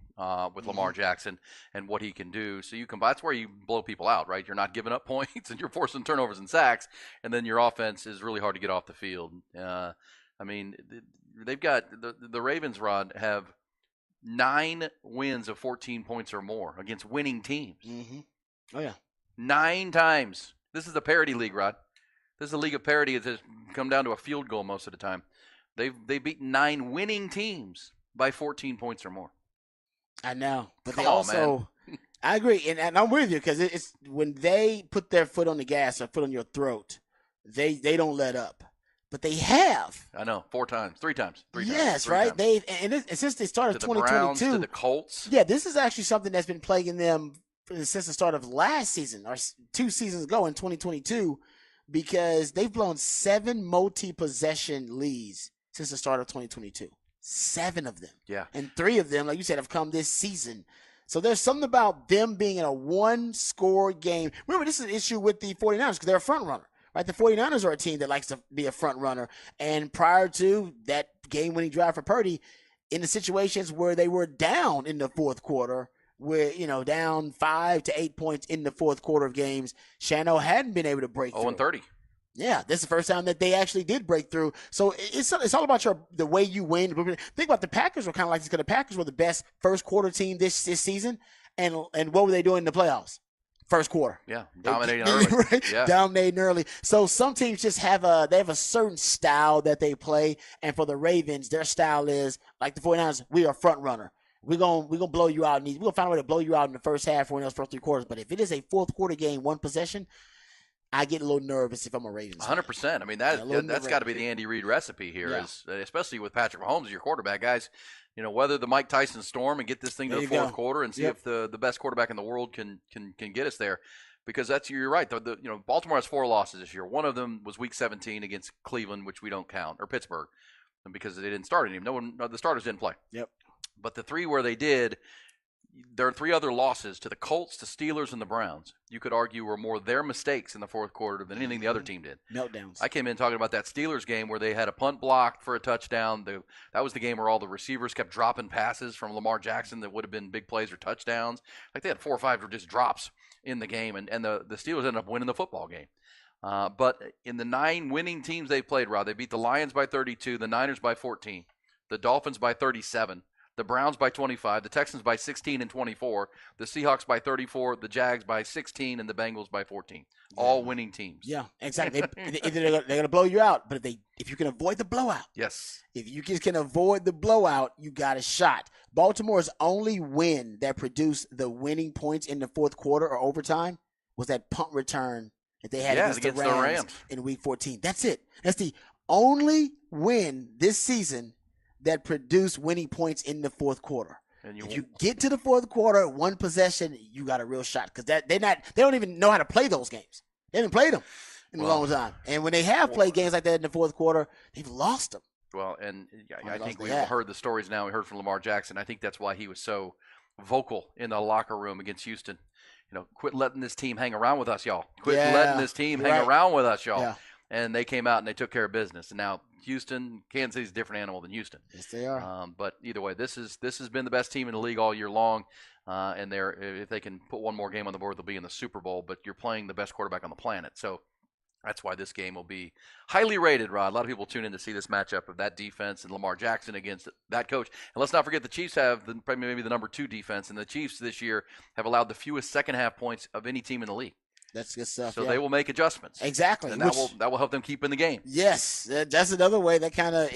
with Lamar Jackson and what he can do. So that's where you blow people out, right? You're not giving up points and you're forcing turnovers and sacks, and then your offense is really hard to get off the field. I mean, they've got the Ravens, Rod, have 9 wins of 14 points or more against winning teams. Mm-hmm. Oh, yeah. 9 times. This is a parity league, Rod. This is a league of parity. It's come down to a field goal most of the time. They've beaten 9 winning teams by 14 points or more. I know, but Come they on, also. man. I agree, and I'm with you because it's when they put their foot on the gas or foot on your throat, they don't let up. But they have. I know, 3 times. Yes, 3 right. times. And since they started to the 2022, Browns, to the Colts. Yeah, this is actually something that's been plaguing them since the start of last season or 2 seasons ago in 2022, because they've blown 7 multi-possession leads since the start of 2022. 7 of them. Yeah. And 3 of them, like you said, have come this season. So there's something about them being in a one-score game. Remember, this is an issue with the 49ers because they're a front runner. Right, the 49ers are a team that likes to be a front runner. And prior to that game-winning drive for Purdy, in the situations where they were down in the fourth quarter, where, down 5 to 8 points in the fourth quarter of games, Shano hadn't been able to break through. 0-30. Yeah, this is the first time that they actually did break through. So it's all about the way you win. Think about the Packers were kind of like this because the Packers were the best first quarter team this season. And what were they doing in the playoffs? First quarter. Yeah, dominating early. Right? Yeah. Dominating early. So some teams just have a certain style that they play. And for the Ravens, their style is, like the 49ers, we are front runner. We're gonna blow you out. We're gonna find a way to blow you out in the first half or in those first 3 quarters. But if it is a fourth quarter game, one possession, I get a little nervous if I'm a Ravens fan. 100%. I mean, that's got to be the Andy Reid recipe here, especially with Patrick Mahomes as your quarterback, guys. Weather the Mike Tyson storm and get this thing to the fourth quarter and see if the best quarterback in the world can get us there. Because you're right. Baltimore has 4 losses this year. One of them was Week 17 against Cleveland, which we don't count, or Pittsburgh, because they didn't start any. The starters didn't play. Yep. But the 3 where they did, there are 3 other losses to the Colts, the Steelers, and the Browns. You could argue were more their mistakes in the fourth quarter than anything the other team did. Meltdowns. I came in talking about that Steelers game where they had a punt blocked for a touchdown. That was the game where all the receivers kept dropping passes from Lamar Jackson that would have been big plays or touchdowns. Like they had 4 or 5 just drops in the game, and the Steelers ended up winning the football game. But in the 9 winning teams they played, Rod, they beat the Lions by 32, the Niners by 14, the Dolphins by 37, the Browns by 25, the Texans by 16 and 24, the Seahawks by 34, the Jags by 16, and the Bengals by 14. All winning teams. Yeah, exactly. Either they're going to blow you out, but if you can avoid the blowout, yes, if you just can avoid the blowout, you got a shot. Baltimore's only win that produced the winning points in the fourth quarter or overtime was that punt return that they had against the Rams in Week 14. That's it. That's the only win this season that produced winning points in the fourth quarter. And if you get to the fourth quarter, one possession, you got a real shot because they don't even know how to play those games. They haven't played them in a long time. And when they have played games like that in the fourth quarter, they've lost them. Well, and I think we've heard the stories now. We heard from Lamar Jackson. I think that's why he was so vocal in the locker room against Houston. Quit letting this team hang around with us, y'all. Quit letting this team hang around with us, y'all. Yeah. And they came out and they took care of business. And now Houston, Kansas City's a different animal than Houston. Yes, they are. But either way, this has been the best team in the league all year long. And if they can put one more game on the board, they'll be in the Super Bowl. But you're playing the best quarterback on the planet. So that's why this game will be highly rated, Rod. A lot of people tune in to see this matchup of that defense and Lamar Jackson against that coach. And let's not forget the Chiefs have maybe the number 2 defense. And the Chiefs this year have allowed the fewest second-half points of any team in the league. That's good stuff. So they will make adjustments. Exactly. And that will help them keep in the game. Yes. That's another way that kind of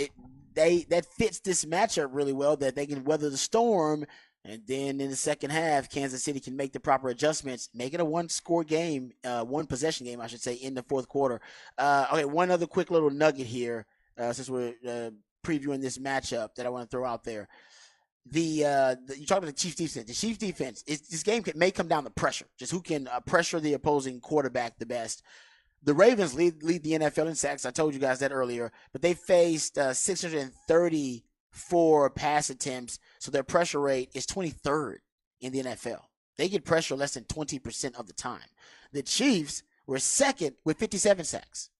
that fits this matchup really well, that they can weather the storm. And then in the second half, Kansas City can make the proper adjustments, make it a one-score game, one-possession game, I should say, in the fourth quarter. Okay, one other quick little nugget here, since we're previewing this matchup that I want to throw out there. You talk about the Chiefs defense. The Chiefs defense, this game may come down to pressure, just who can pressure the opposing quarterback the best. The Ravens lead the NFL in sacks. I told you guys that earlier, but they faced 634 pass attempts, so their pressure rate is 23rd in the NFL. They get pressure less than 20% of the time. The Chiefs were second with 57 sacks.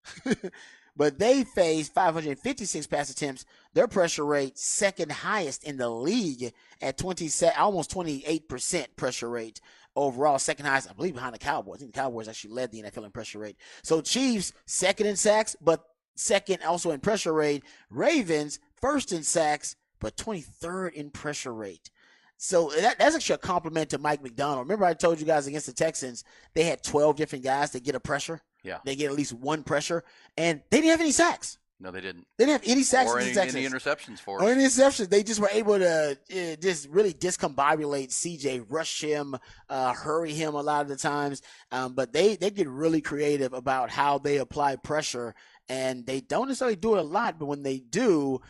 But they faced 556 pass attempts. Their pressure rate second highest in the league at almost 28% pressure rate overall. Second highest, I believe, behind the Cowboys. I think the Cowboys actually led the NFL in pressure rate. So Chiefs second in sacks, but second also in pressure rate. Ravens first in sacks, but 23rd in pressure rate. So that's actually a compliment to Mike Macdonald. Remember I told you guys against the Texans, they had 12 different guys that get a pressure. Yeah. They get at least one pressure, and they didn't have any sacks. No, they didn't. They didn't have any sacks or against the Texans. Any interceptions for us. Or any interceptions. They just were able to just really discombobulate CJ, rush him, hurry him a lot of the times. But they get really creative about how they apply pressure, and they don't necessarily do it a lot, but when they do,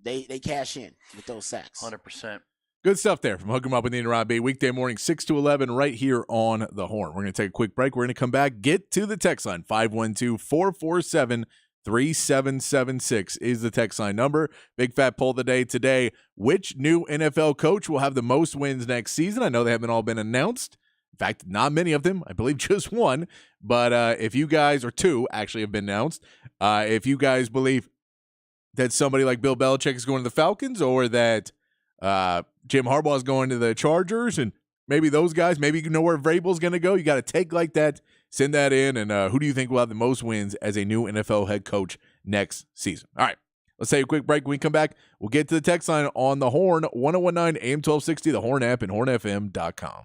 they cash in with those sacks. 100%. Good stuff there from Hook 'em Up with Ian and Rob B. Weekday morning, 6 to 11, right here on The Horn. We're going to take a quick break. We're going to come back. Get to the text line. 512-447-3776 is the text line number. Big fat poll of the day today. Which new NFL coach will have the most wins next season? I know they haven't all been announced. In fact, not many of them. I believe just one. But if you guys, or two actually have been announced, if you guys believe that somebody like Bill Belichick is going to the Falcons, or that Jim Harbaugh is going to the Chargers, and maybe those guys, maybe you know where Vrabel's going to go. You got to take like that, send that in, and who do you think will have the most wins as a new NFL head coach next season? All right, let's take a quick break. When we come back, we'll get to the text line on The Horn, 1019 AM 1260, The Horn app, and hornfm.com.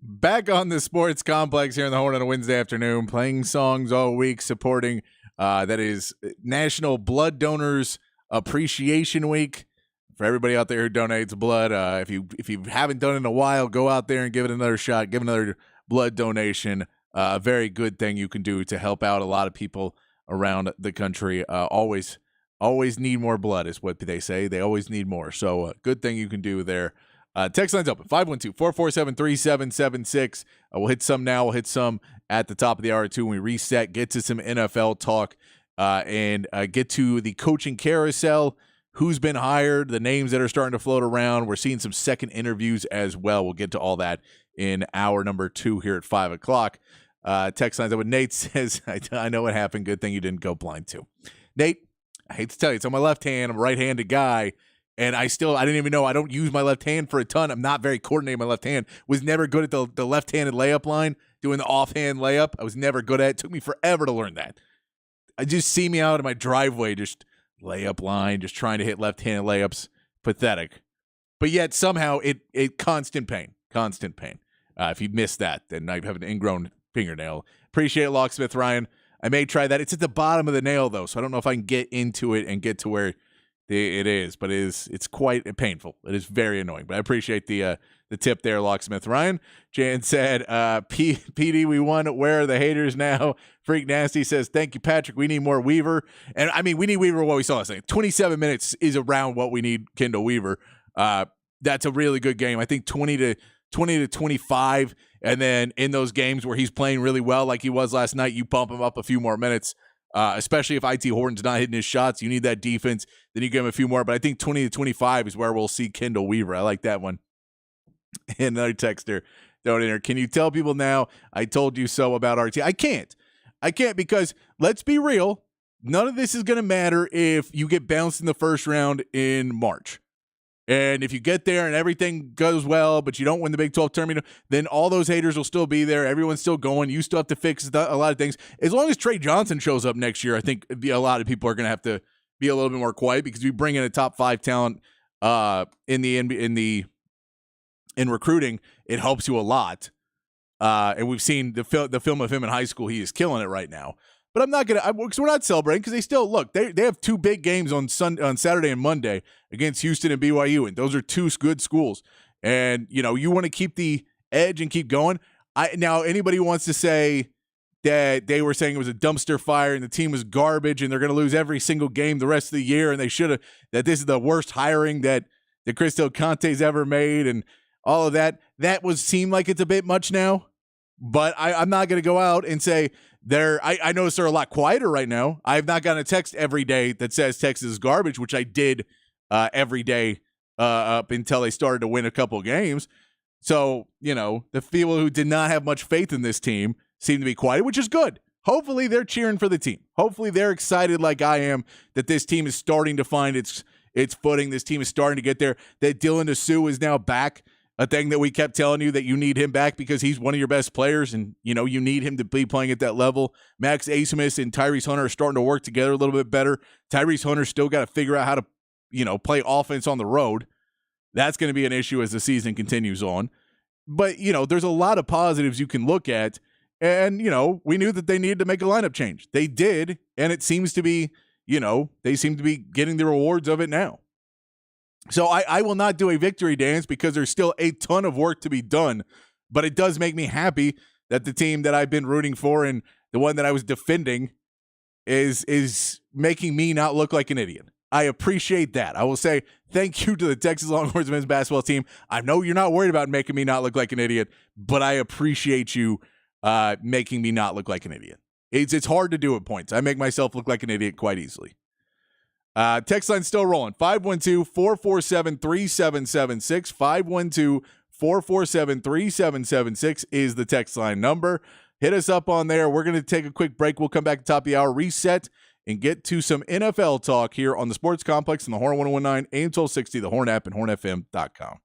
Back on the sports complex here in the Horn on a Wednesday afternoon, playing songs all week, supporting that is National Blood Donors Appreciation Week. For everybody out there who donates blood, if you haven't done it in a while, go out there and give it another shot. Give another blood donation. A very good thing you can do to help out a lot of people around the country. Always need more blood is what they say. They always need more. So good thing you can do there. Text line's open, 512-447-3776. We'll hit some now. We'll hit some at the top of the hour, too, when we reset, get to some NFL talk, and get to the coaching carousel, who's been hired, the names that are starting to float around. We're seeing some second interviews as well. We'll get to all that in hour number 2 here at 5 o'clock. Text line's open. Nate says, I know what happened. Good thing you didn't go blind, too. Nate, I hate to tell you, it's on my left hand. I'm a right-handed guy. And I didn't even know I don't use my left hand for a ton. I'm not very coordinated with my left hand. Was never good at the left-handed layup line, doing the offhand layup. I was never good at it. It took me forever to learn that. I just see me out in my driveway, just layup line, just trying to hit left-handed layups. Pathetic. But yet somehow it constant pain. If you missed that, then I have an ingrown fingernail. Appreciate it, Locksmith Ryan. I may try that. It's at the bottom of the nail, though, so I don't know if I can get into it and get to where it is, but it's quite painful. It is very annoying, but I appreciate the tip there, Locksmith Ryan. Jan said, PD, we won. Where are the haters now? Freak Nasty says, thank you, Patrick. We need more Weaver. And, I mean, we need Weaver what we saw last night. 27 minutes is around what we need Kendall Weaver. That's a really good game. I think 20 to 25, and then in those games where he's playing really well like he was last night, you bump him up a few more minutes. Especially if IT Horton's not hitting his shots, you need that defense. Then you give him a few more. But I think 20 to 25 is where we'll see Kendall Weaver. I like that one. And another texter down in there. Can you tell people now I told you so about RT? I can't because let's be real. None of this is going to matter if you get bounced in the first round in March. And if you get there and everything goes well, but you don't win the Big 12 tournament, then all those haters will still be there. Everyone's still going. You still have to fix a lot of things. As long as Trey Johnson shows up next year, I think a lot of people are going to have to be a little bit more quiet because we bring in a top 5 talent in recruiting. It helps you a lot. And we've seen the film of him in high school. He is killing it right now. But I'm not going to – because we're not celebrating because they still – look, they have 2 big games on Saturday and Monday against Houston and BYU, and those are 2 good schools. And, you want to keep the edge and keep going. Now, anybody who wants to say that they were saying it was a dumpster fire and the team was garbage and they're going to lose every single game the rest of the year and they should have – that this is the worst hiring that Chris Del Conte's ever made and all of that, that seem like it's a bit much now. But I'm not going to go out and say – I notice they're a lot quieter right now. I've not gotten a text every day that says Texas is garbage, which I did every day up until they started to win a couple of games. So, the people who did not have much faith in this team seem to be quiet, which is good. Hopefully they're cheering for the team. Hopefully they're excited like I am that this team is starting to find its footing. This team is starting to get there, that Dylan DeSue is now back. A thing that we kept telling you that you need him back because he's one of your best players and, you need him to be playing at that level. Max Asmus and Tyrese Hunter are starting to work together a little bit better. Tyrese Hunter still got to figure out how to, play offense on the road. That's going to be an issue as the season continues on. But, there's a lot of positives you can look at. And, we knew that they needed to make a lineup change. They did, and it seems to be, they seem to be getting the rewards of it now. So I will not do a victory dance because there's still a ton of work to be done, but it does make me happy that the team that I've been rooting for and the one that I was defending is making me not look like an idiot. I appreciate that. I will say thank you to the Texas Longhorns men's basketball team. I know you're not worried about making me not look like an idiot, but I appreciate you making me not look like an idiot. It's hard to do at points. I make myself look like an idiot quite easily. Text line still rolling. 512-447-3776. 512-447-3776 is the text line number. Hit us up on there. We're going to take a quick break. We'll come back at the top of the hour, reset, and get to some NFL talk here on the Sports Complex and the Horn 1019, AM 1260, the Horn app, and hornfm.com.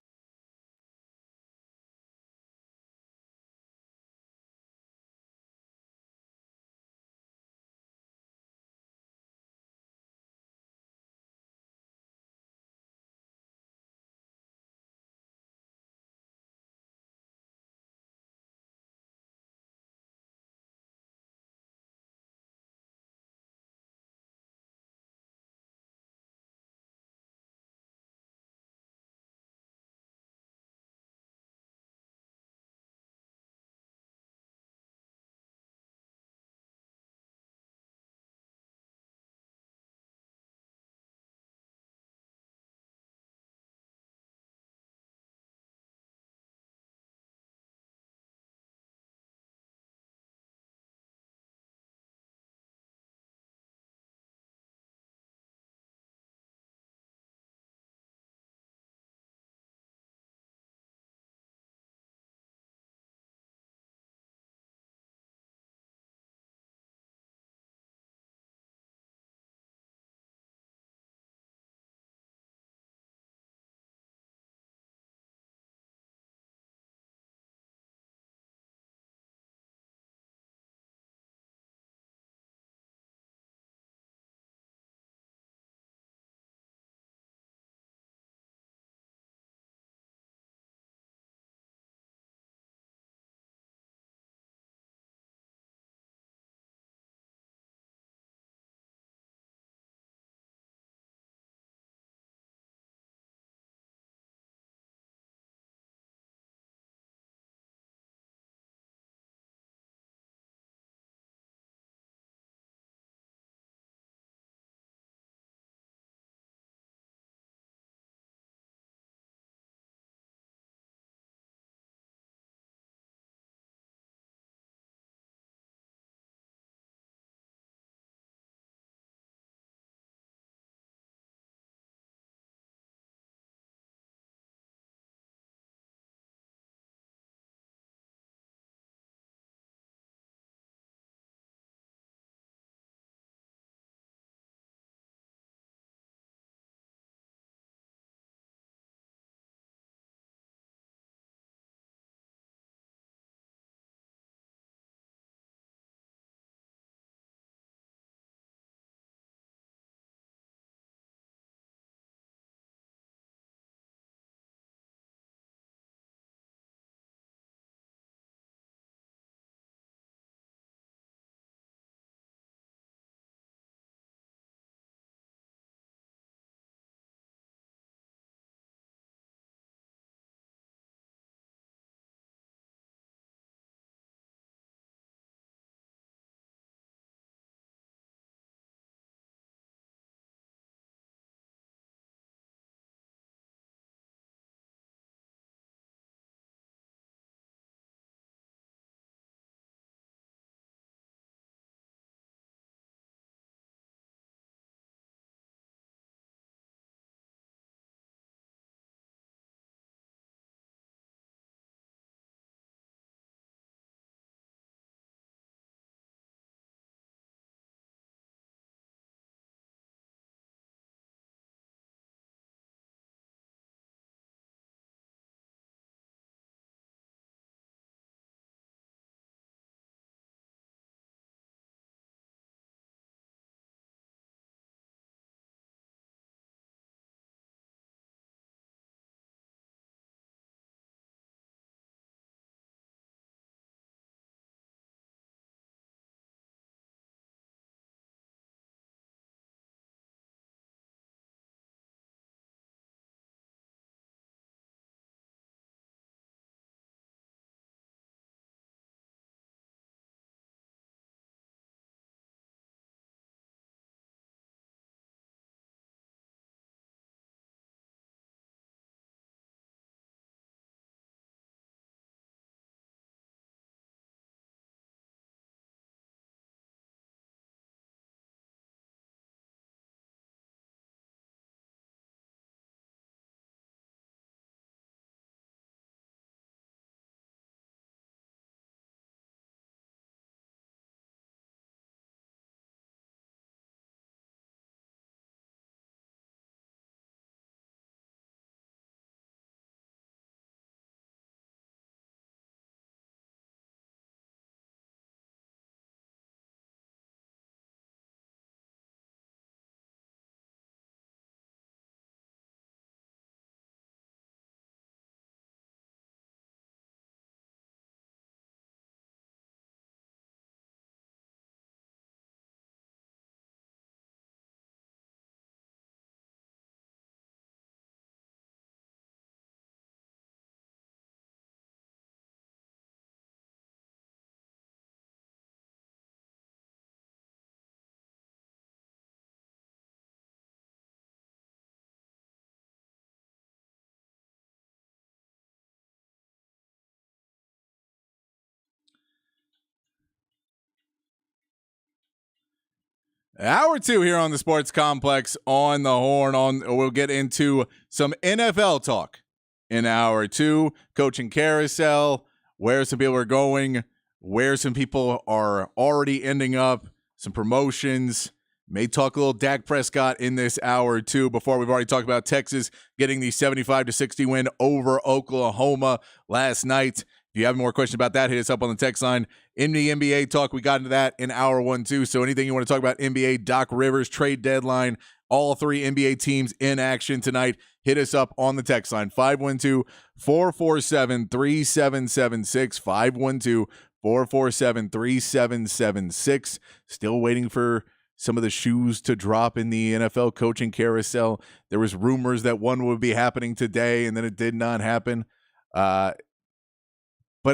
Hour 2 here on the Sports Complex on the Horn. We'll get into some NFL talk in hour 2. Coaching carousel, where some people are going, where some people are already ending up, some promotions. May talk a little Dak Prescott in this hour 2 before we've already talked about Texas getting the 75-60 win over Oklahoma last night. If you have more questions about that, hit us up on the text line. In the NBA talk, we got into that in hour 1 too. So anything you want to talk about NBA, Doc Rivers, trade deadline, all 3 NBA teams in action tonight, hit us up on the text line. 512-447-3776. 512-447-3776. Still waiting for some of the shoes to drop in the NFL coaching carousel. There was rumors that one would be happening today, and then it did not happen. But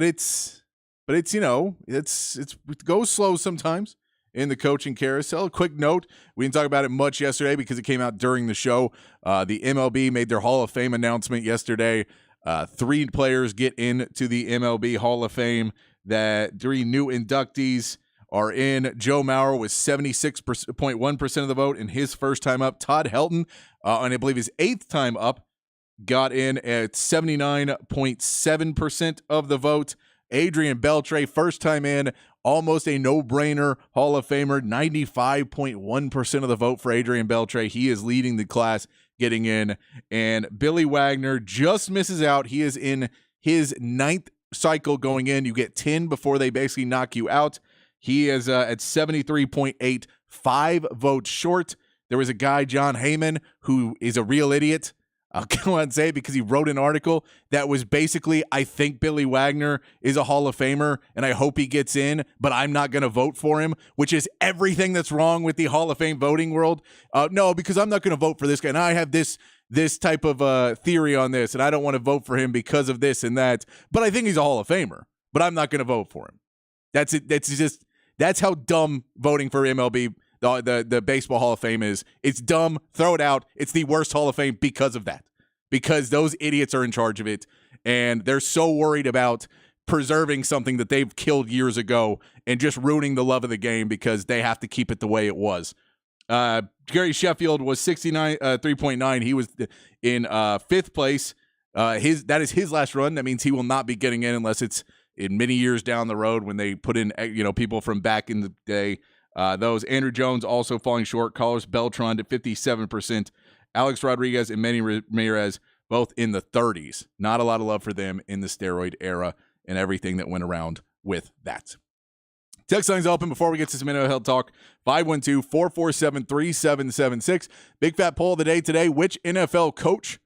it's it goes slow sometimes in the coaching carousel. A quick note, we didn't talk about it much yesterday because it came out during the show. The MLB made their Hall of Fame announcement yesterday. 3 players get into the MLB Hall of Fame. That 3 new inductees are in. Joe Mauer was 76.1% of the vote in his first time up. Todd Helton, and I believe his 8th time up, got in at 79.7% of the vote. Adrian Beltre, first time in, almost a no-brainer Hall of Famer, 95.1% of the vote for Adrian Beltre. He is leading the class getting in. And Billy Wagner just misses out. He is in his 9th cycle going in. You get 10 before they basically knock you out. He is at 73.8, 5 votes short. There was a guy, John Heyman, who is a real idiot. I'll go on and say it because he wrote an article that was basically, I think Billy Wagner is a Hall of Famer, and I hope he gets in, but I'm not going to vote for him, which is everything that's wrong with the Hall of Fame voting world. No, because I'm not going to vote for this guy, and I have this type of theory on this, and I don't want to vote for him because of this and that, but I think he's a Hall of Famer, but I'm not going to vote for him. That's it. That's how dumb voting for MLB the Baseball Hall of Fame is. It's dumb. Throw it out. It's the worst Hall of Fame because of that. Because those idiots are in charge of it, and they're so worried about preserving something that they've killed years ago and just ruining the love of the game because they have to keep it the way it was. Gary Sheffield was 3.9. He was in 5th place. That is his last run. That means he will not be getting in unless it's in many years down the road when they put in people from back in the day. Those Andrew Jones also falling short. Carlos Beltran at 57%. Alex Rodriguez and Manny Ramirez both in the 30s. Not a lot of love for them in the steroid era and everything that went around with that. Text lines open before we get to some NFL talk. 512-447-3776. Big fat poll of the day today. Which NFL coach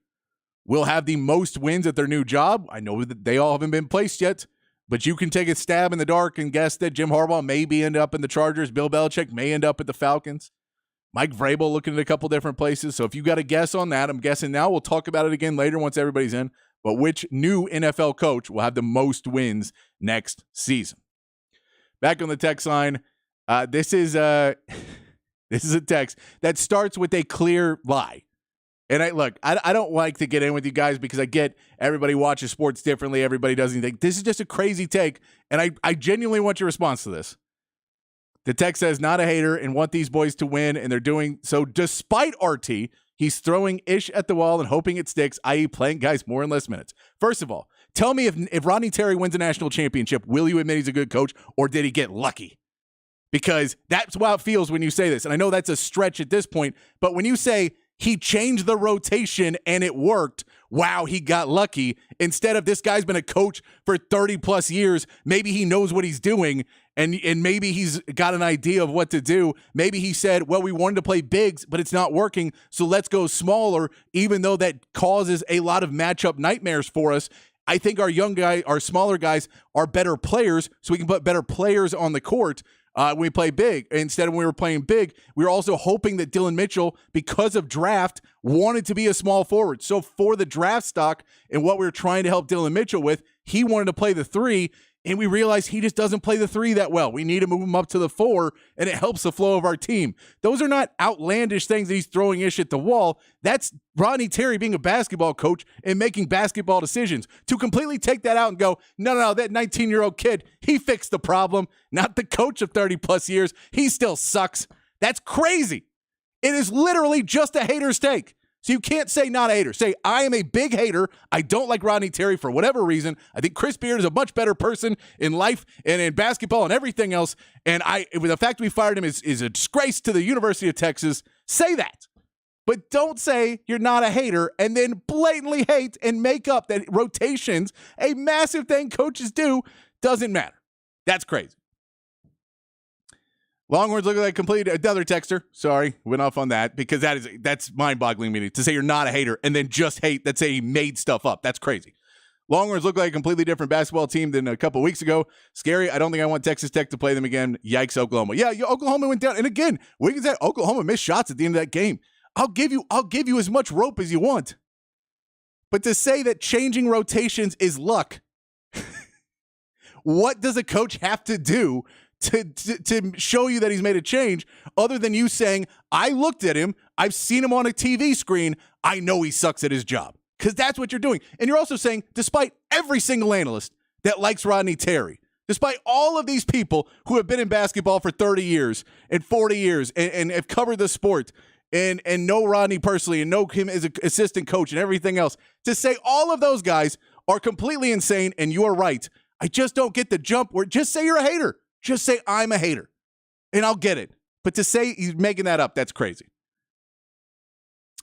will have the most wins at their new job? I know that they all haven't been placed yet, but you can take a stab in the dark and guess that Jim Harbaugh may end up in the Chargers. Bill Belichick may end up at the Falcons. Mike Vrabel looking at a couple different places. So if you got a guess on that, I'm guessing now. We'll talk about it again later once everybody's in. But which new NFL coach will have the most wins next season? Back on the text line, this is a text that starts with a clear lie. And I don't like to get in with you guys because I get everybody watches sports differently. Everybody does anything. This is just a crazy take, and I genuinely want your response to this. The text says, not a hater and want these boys to win, and they're doing so despite RT. He's throwing ish at the wall and hoping it sticks, i.e. playing guys more and less minutes. First of all, tell me if Rodney Terry wins a national championship, will you admit he's a good coach, or did he get lucky? Because that's how it feels when you say this. And I know that's a stretch at this point, but when you say he changed the rotation and it worked, wow, he got lucky, instead of this guy's been a coach for 30 plus years, maybe he knows what he's doing, and maybe he's got an idea of what to do. Maybe he said, well, we wanted to play bigs, but it's not working, so let's go smaller, even though that causes a lot of matchup nightmares for us. I think our smaller guys are better players, so we can put better players on the court when we play big. Instead of when we were playing big, we were also hoping that Dylan Mitchell, because of draft, wanted to be a small forward. So for the draft stock and what we were trying to help Dylan Mitchell with, he wanted to play the 3, and we realized he just doesn't play the 3 that well. We need to move him up to the 4, and it helps the flow of our team. Those are not outlandish things that he's throwing ish at the wall. That's Rodney Terry being a basketball coach and making basketball decisions. To completely take that out and go, no, that 19-year-old kid, he fixed the problem, not the coach of 30-plus years. He still sucks. That's crazy. It is literally just a hater's take. So you can't say not a hater. Say, I am a big hater. I don't like Rodney Terry for whatever reason. I think Chris Beard is a much better person in life and in basketball and everything else. And the fact we fired him is a disgrace to the University of Texas. Say that. But don't say you're not a hater and then blatantly hate and make up that rotations, a massive thing coaches do, doesn't matter. That's crazy. Longhorns look like another texter. Sorry, went off on that because that's mind-boggling me to say you're not a hater and then just hate that say he made stuff up. That's crazy. Longhorns look like a completely different basketball team than a couple weeks ago. Scary. I don't think I want Texas Tech to play them again. Yikes, Oklahoma. Yeah, Oklahoma went down. And again, Wiggins said Oklahoma missed shots at the end of that game. I'll give you as much rope as you want. But to say that changing rotations is luck, what does a coach have to do to show you that he's made a change other than you saying, I looked at him, I've seen him on a TV screen, I know he sucks at his job? Because that's what you're doing. And you're also saying, despite every single analyst that likes Rodney Terry, despite all of these people who have been in basketball for 30 years and 40 years and have covered the sport and know Rodney personally and know him as an assistant coach and everything else, to say all of those guys are completely insane and you're right, I just don't get the jump where just say you're a hater. Just say, I'm a hater, and I'll get it. But to say he's making that up, that's crazy.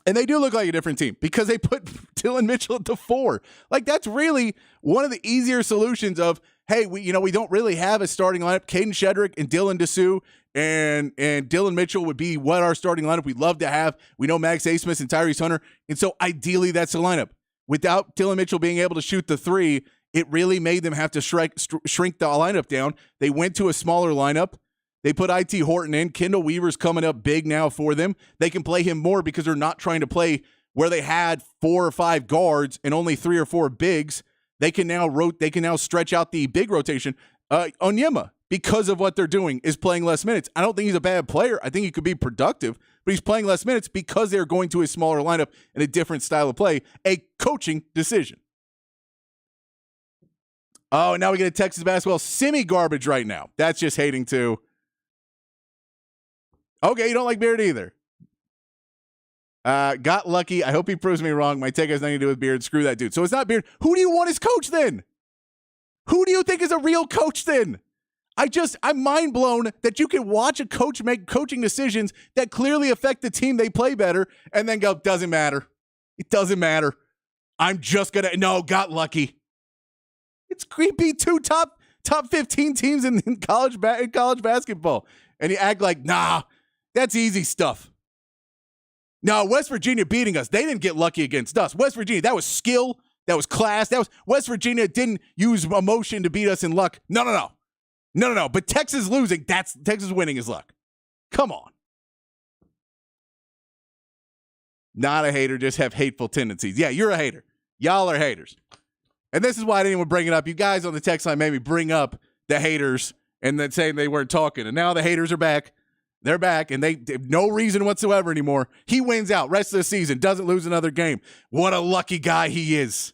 And they do look like a different team because they put Dillon Mitchell at the 4. Like, that's really one of the easier solutions of, hey, we don't really have a starting lineup. Caden Shedrick and Dylan Dessou and Dillon Mitchell would be what our starting lineup we'd love to have. We know Max Asmus and Tyrese Hunter, and so ideally that's the lineup. Without Dillon Mitchell being able to shoot the 3, it really made them have to shrink the lineup down. They went to a smaller lineup. They put IT Horton in. Kendall Weaver's coming up big now for them. They can play him more because they're not trying to play where they had 4 or 5 guards and only 3 or 4 bigs. They can now stretch out the big rotation. Onyema, because of what they're doing, is playing less minutes. I don't think he's a bad player. I think he could be productive, but he's playing less minutes because they're going to a smaller lineup and a different style of play. A coaching decision. Oh, and now we get a Texas basketball semi-garbage right now. That's just hating too. Okay, you don't like Beard either. Got lucky. I hope he proves me wrong. My take has nothing to do with Beard. Screw that dude. So it's not Beard. Who do you want as coach then? Who do you think is a real coach then? I'm mind blown that you can watch a coach make coaching decisions that clearly affect the team they play better and then go, doesn't matter. It doesn't matter. I'm just going to, no, got lucky. It's creepy. 2 top 15 teams in college basketball. And you act like, nah, that's easy stuff. No, West Virginia beating us. They didn't get lucky against us. West Virginia, that was skill. That was class. West Virginia didn't use emotion to beat us in luck. No. But Texas losing, Texas winning is luck. Come on. Not a hater, just have hateful tendencies. Yeah, you're a hater. Y'all are haters. And this is why I didn't even bring it up. You guys on the text line made me bring up the haters and then saying they weren't talking. And now the haters are back. They're back, and they have no reason whatsoever anymore. He wins out. Rest of the season, doesn't lose another game. What a lucky guy he is.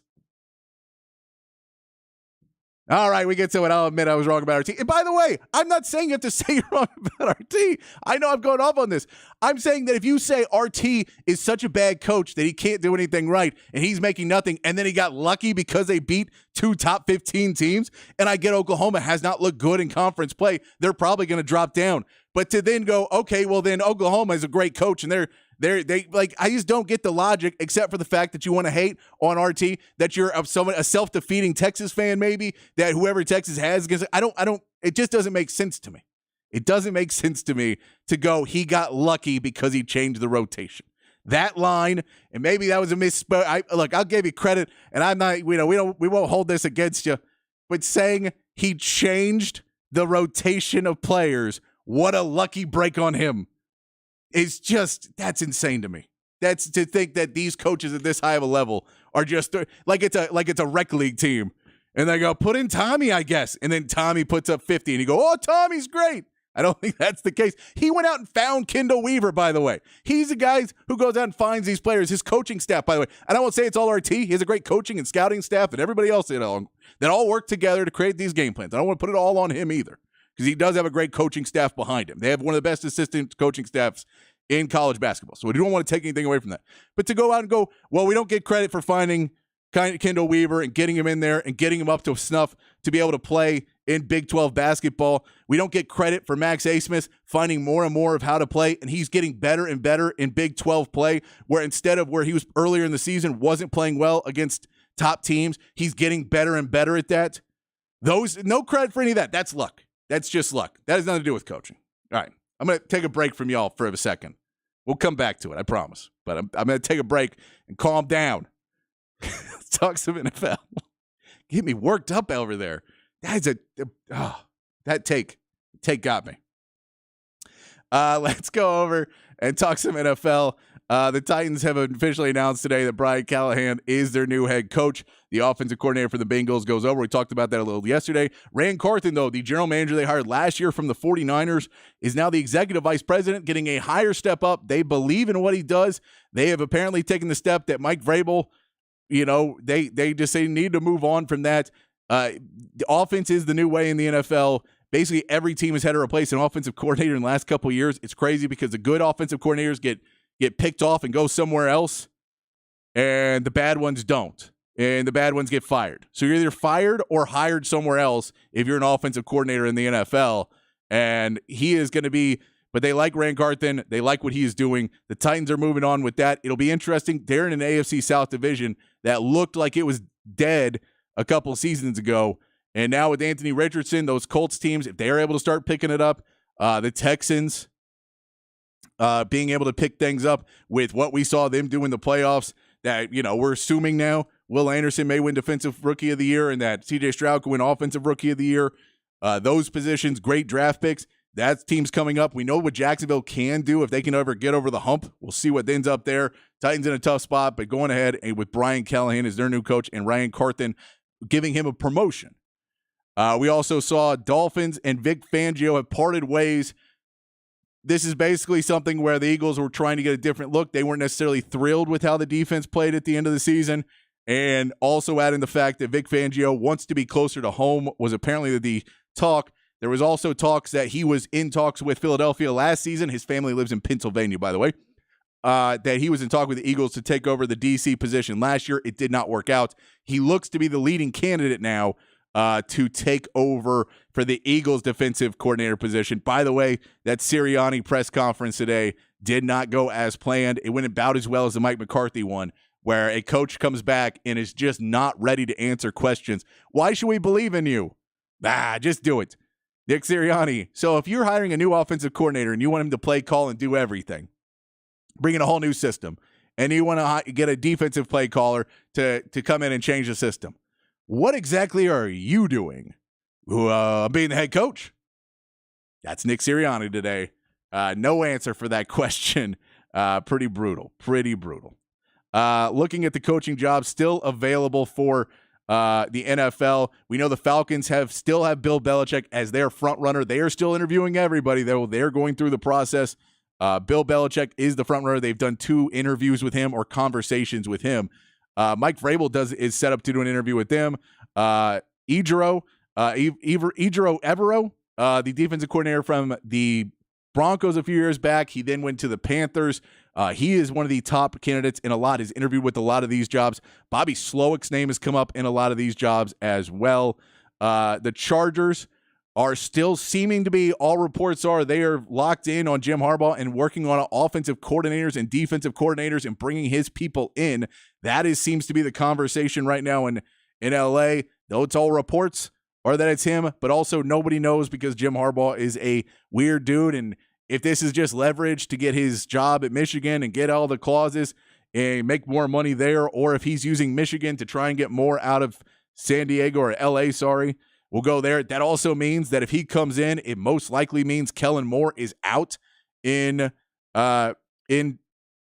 All right, we get to it. I'll admit I was wrong about RT. And by the way, I'm not saying you have to say you're wrong about RT. I know I'm going off on this. I'm saying that if you say RT is such a bad coach that he can't do anything right and he's making nothing, and then he got lucky because they beat 2 top 15 teams, and I get Oklahoma has not looked good in conference play, they're probably going to drop down. But to then go, okay, well then Oklahoma is a great coach, and they like, I just don't get the logic, except for the fact that you want to hate on RT, that you're a self-defeating Texas fan, maybe, that whoever Texas has against it. I don't, it just doesn't make sense to me. It doesn't make sense to me to go, he got lucky because he changed the rotation. That line, and maybe that was a misspoke. Look, I'll give you credit, and I'm not, we won't hold this against you, but saying he changed the rotation of players, what a lucky break on him. It's just, that's insane to me. That's to think that these coaches at this high of a level are just like it's a rec league team. And they go, put in Tommy, I guess. And then Tommy puts up 50 and you go, oh, Tommy's great. I don't think that's the case. He went out and found Kendall Weaver, by the way. He's the guy who goes out and finds these players, his coaching staff, by the way. And I won't say it's all RT. He has a great coaching and scouting staff and everybody else that all work together to create these game plans. I don't want to put it all on him either, because he does have a great coaching staff behind him. They have one of the best assistant coaching staffs in college basketball. So we don't want to take anything away from that. But to go out and go, well, we don't get credit for finding Kendall Weaver and getting him in there and getting him up to snuff to be able to play in Big 12 basketball. We don't get credit for Max Abmas finding more and more of how to play, and he's getting better and better in Big 12 play, where instead of where he was earlier in the season wasn't playing well against top teams, he's getting better and better at that. No credit for any of that. That's luck. That's just luck. That has nothing to do with coaching. All right. I'm going to take a break from y'all for a second. We'll come back to it, I promise. But I'm going to take a break and calm down. Let's talk some NFL. Get me worked up over there. That take got me. Let's go over and talk some NFL. The Titans have officially announced today that Brian Callahan is their new head coach. The offensive coordinator for the Bengals goes over. We talked about that a little yesterday. Rand Carthen, though, the general manager they hired last year from the 49ers, is now the executive vice president, getting a higher step up. They believe in what he does. They have apparently taken the step that Mike Vrabel, they just say need to move on from that. The offense is the new way in the NFL. Basically, every team has had to replace an offensive coordinator in the last couple of years. It's crazy because the good offensive coordinators get picked off and go somewhere else, and the bad ones don't. And the bad ones get fired. So you're either fired or hired somewhere else if you're an offensive coordinator in the NFL. And he is going to be, but they like Rand Carthen. They like what he is doing. The Titans are moving on with that. It'll be interesting. They're in an AFC South division that looked like it was dead a couple of seasons ago. And now with Anthony Richardson, those Colts teams, if they are able to start picking it up, the Texans being able to pick things up with what we saw them do in the playoffs, that, we're assuming now Will Anderson may win Defensive Rookie of the Year and that C.J. Stroud can win Offensive Rookie of the Year. Those positions, great draft picks. That team's coming up. We know what Jacksonville can do if they can ever get over the hump. We'll see what ends up there. Titans in a tough spot, but going ahead and with Brian Callahan as their new coach and Ryan Carthen giving him a promotion. We also saw Dolphins and Vic Fangio have parted ways. This is basically something where the Eagles were trying to get a different look. They weren't necessarily thrilled with how the defense played at the end of the season. And also adding the fact that Vic Fangio wants to be closer to home was apparently the talk. There was also talks that he was in talks with Philadelphia last season. His family lives in Pennsylvania, by the way. That he was in talk with the Eagles to take over the D.C. position last year. It did not work out. He looks to be the leading candidate now to take over for the Eagles defensive coordinator position. By the way, that Sirianni press conference today did not go as planned. It went about as well as the Mike McCarthy one, where a coach comes back and is just not ready to answer questions. Why should we believe in you? Just do it. Nick Sirianni. So if you're hiring a new offensive coordinator and you want him to play call and do everything, bring in a whole new system, and you want to get a defensive play caller to come in and change the system, what exactly are you doing? Being the head coach? That's Nick Sirianni today. No answer for that question. Pretty brutal. Looking at the coaching job still available for the NFL. We know the Falcons still have Bill Belichick as their front runner. They are still interviewing everybody, though. They're going through the process. Bill Belichick is the front runner. They've done 2 interviews with him or conversations with him. Mike Vrabel is set up to do an interview with them. Ejiro Evero, the defensive coordinator from the Broncos a few years back. He then went to the Panthers. He is one of the top candidates in a lot. He's interviewed with a lot of these jobs. Bobby Slowick's name has come up in a lot of these jobs as well. The Chargers are still seeming to be, all reports are, they are locked in on Jim Harbaugh and working on offensive coordinators and defensive coordinators and bringing his people in. That seems to be the conversation right now in LA. Though it's all reports are that it's him, but also nobody knows because Jim Harbaugh is a weird dude. And if this is just leverage to get his job at Michigan and get all the clauses and make more money there, or if he's using Michigan to try and get more out of San Diego or LA, we'll go there. That also means that if he comes in, it most likely means Kellen Moore is out in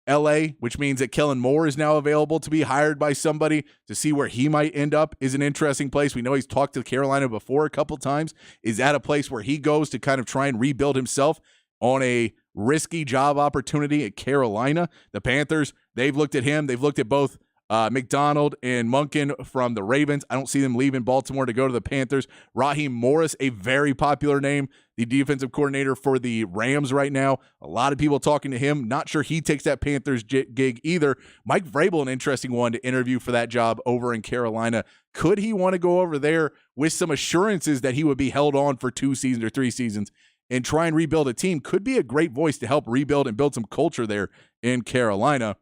LA, which means that Kellen Moore is now available to be hired by somebody to see where he might end up. Is an interesting place. We know he's talked to Carolina before a couple times. Is that a place where he goes to kind of try and rebuild himself on a risky job opportunity at Carolina? The Panthers, they've looked at him. They've looked at both McDonald and Munkin from the Ravens. I don't see them leaving Baltimore to go to the Panthers. Raheem Morris, a very popular name, the defensive coordinator for the Rams right now. A lot of people talking to him. Not sure he takes that Panthers gig either. Mike Vrabel, an interesting one to interview for that job over in Carolina. Could he want to go over there with some assurances that he would be held on for 2 seasons or 3 seasons and try and rebuild a team? Could be a great voice to help rebuild and build some culture there in Carolina.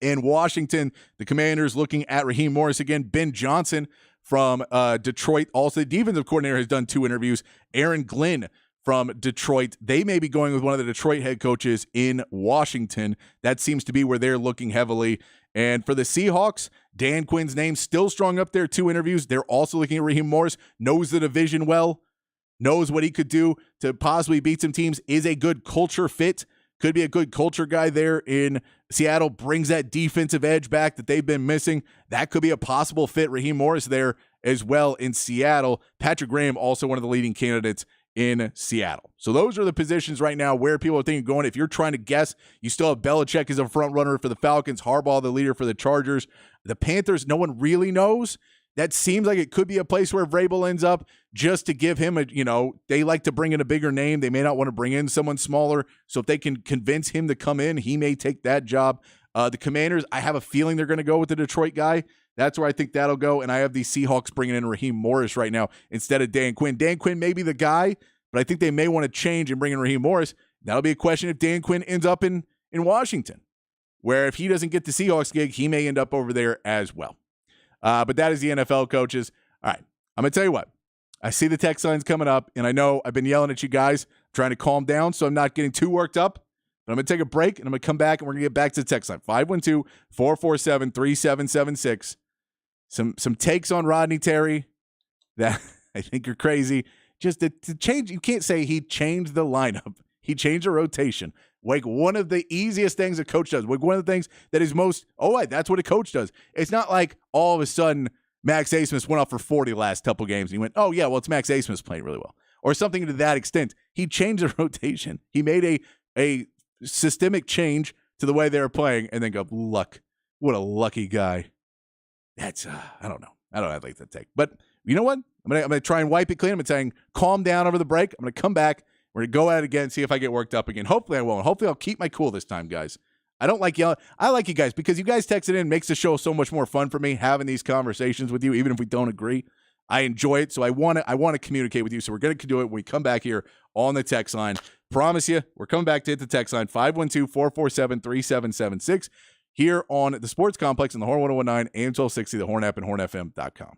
In Washington, the Commanders looking at Raheem Morris again. Ben Johnson from Detroit, also the defensive coordinator, has done 2 interviews. Aaron Glenn from Detroit. They may be going with one of the Detroit head coaches in Washington. That seems to be where they're looking heavily. And for the Seahawks, Dan Quinn's name still strong up there. 2 interviews. They're also looking at Raheem Morris. Knows the division well. Knows what he could do to possibly beat some teams. Is a good culture fit. Could be a good culture guy there in Seattle. Brings that defensive edge back that they've been missing. That could be a possible fit. Raheem Morris there as well in Seattle. Patrick Graham, also one of the leading candidates in Seattle. So those are the positions right now where people are thinking going. If you're trying to guess, you still have Belichick as a front runner for the Falcons, Harbaugh the leader for the Chargers. The Panthers, no one really knows. That seems like it could be a place where Vrabel ends up just to give him they like to bring in a bigger name. They may not want to bring in someone smaller. So if they can convince him to come in, he may take that job. The Commanders, I have a feeling they're going to go with the Detroit guy. That's where I think that'll go. And I have the Seahawks bringing in Raheem Morris right now instead of Dan Quinn. Dan Quinn may be the guy, but I think they may want to change and bring in Raheem Morris. That'll be a question if Dan Quinn ends up in Washington, where if he doesn't get the Seahawks gig, he may end up over there as well. But that is the NFL coaches. All right, I'm going to tell you what. I see the text lines coming up, and I know I've been yelling at you guys, trying to calm down so I'm not getting too worked up. But I'm going to take a break, and I'm going to come back, and we're going to get back to the text line. 512-447-3776. Some takes on Rodney Terry that I think are crazy. Just to change, you can't say he changed the lineup. He changed the rotation. Like one of the easiest things a coach does. Like one of the things that is most, that's what a coach does. It's not like all of a sudden Max Asmus went off for 40 the last couple games. And he went, it's Max Asmus playing really well. Or something to that extent. He changed the rotation. He made a systemic change to the way they were playing and then go, luck. What a lucky guy. That's, I don't know. I don't like that take. But you know what? I'm gonna try and wipe it clean. I'm saying calm down over the break. I'm going to come back. We're going to go at it again, see if I get worked up again. Hopefully I won't. Hopefully I'll keep my cool this time, guys. I don't like yelling. I like you guys because you guys texting in makes the show so much more fun for me, having these conversations with you, even if we don't agree. I enjoy it, so I want to communicate with you. So we're going to do it when we come back here on the text line. Promise you, we're coming back to hit the text line, 512-447-3776, here on the Sports Complex in the Horn 1019, AM 1260, the Horn app, and hornfm.com.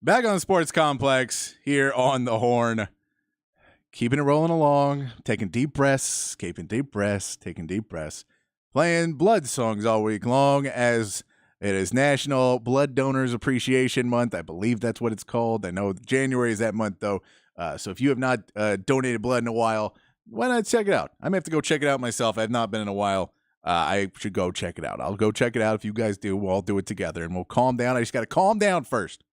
Back on the Sports Complex here on the Horn. Keeping it rolling along, taking deep breaths, taking deep breaths, playing blood songs all week long as it is National Blood Donors Appreciation Month. I believe that's what it's called. I know January is that month, though. So if you have not donated blood in a while, why not check it out? I may have to go check it out myself. I have not been in a while. I should go check it out. I'll go check it out. If you guys do, we'll all do it together, and we'll calm down. I just got to calm down first.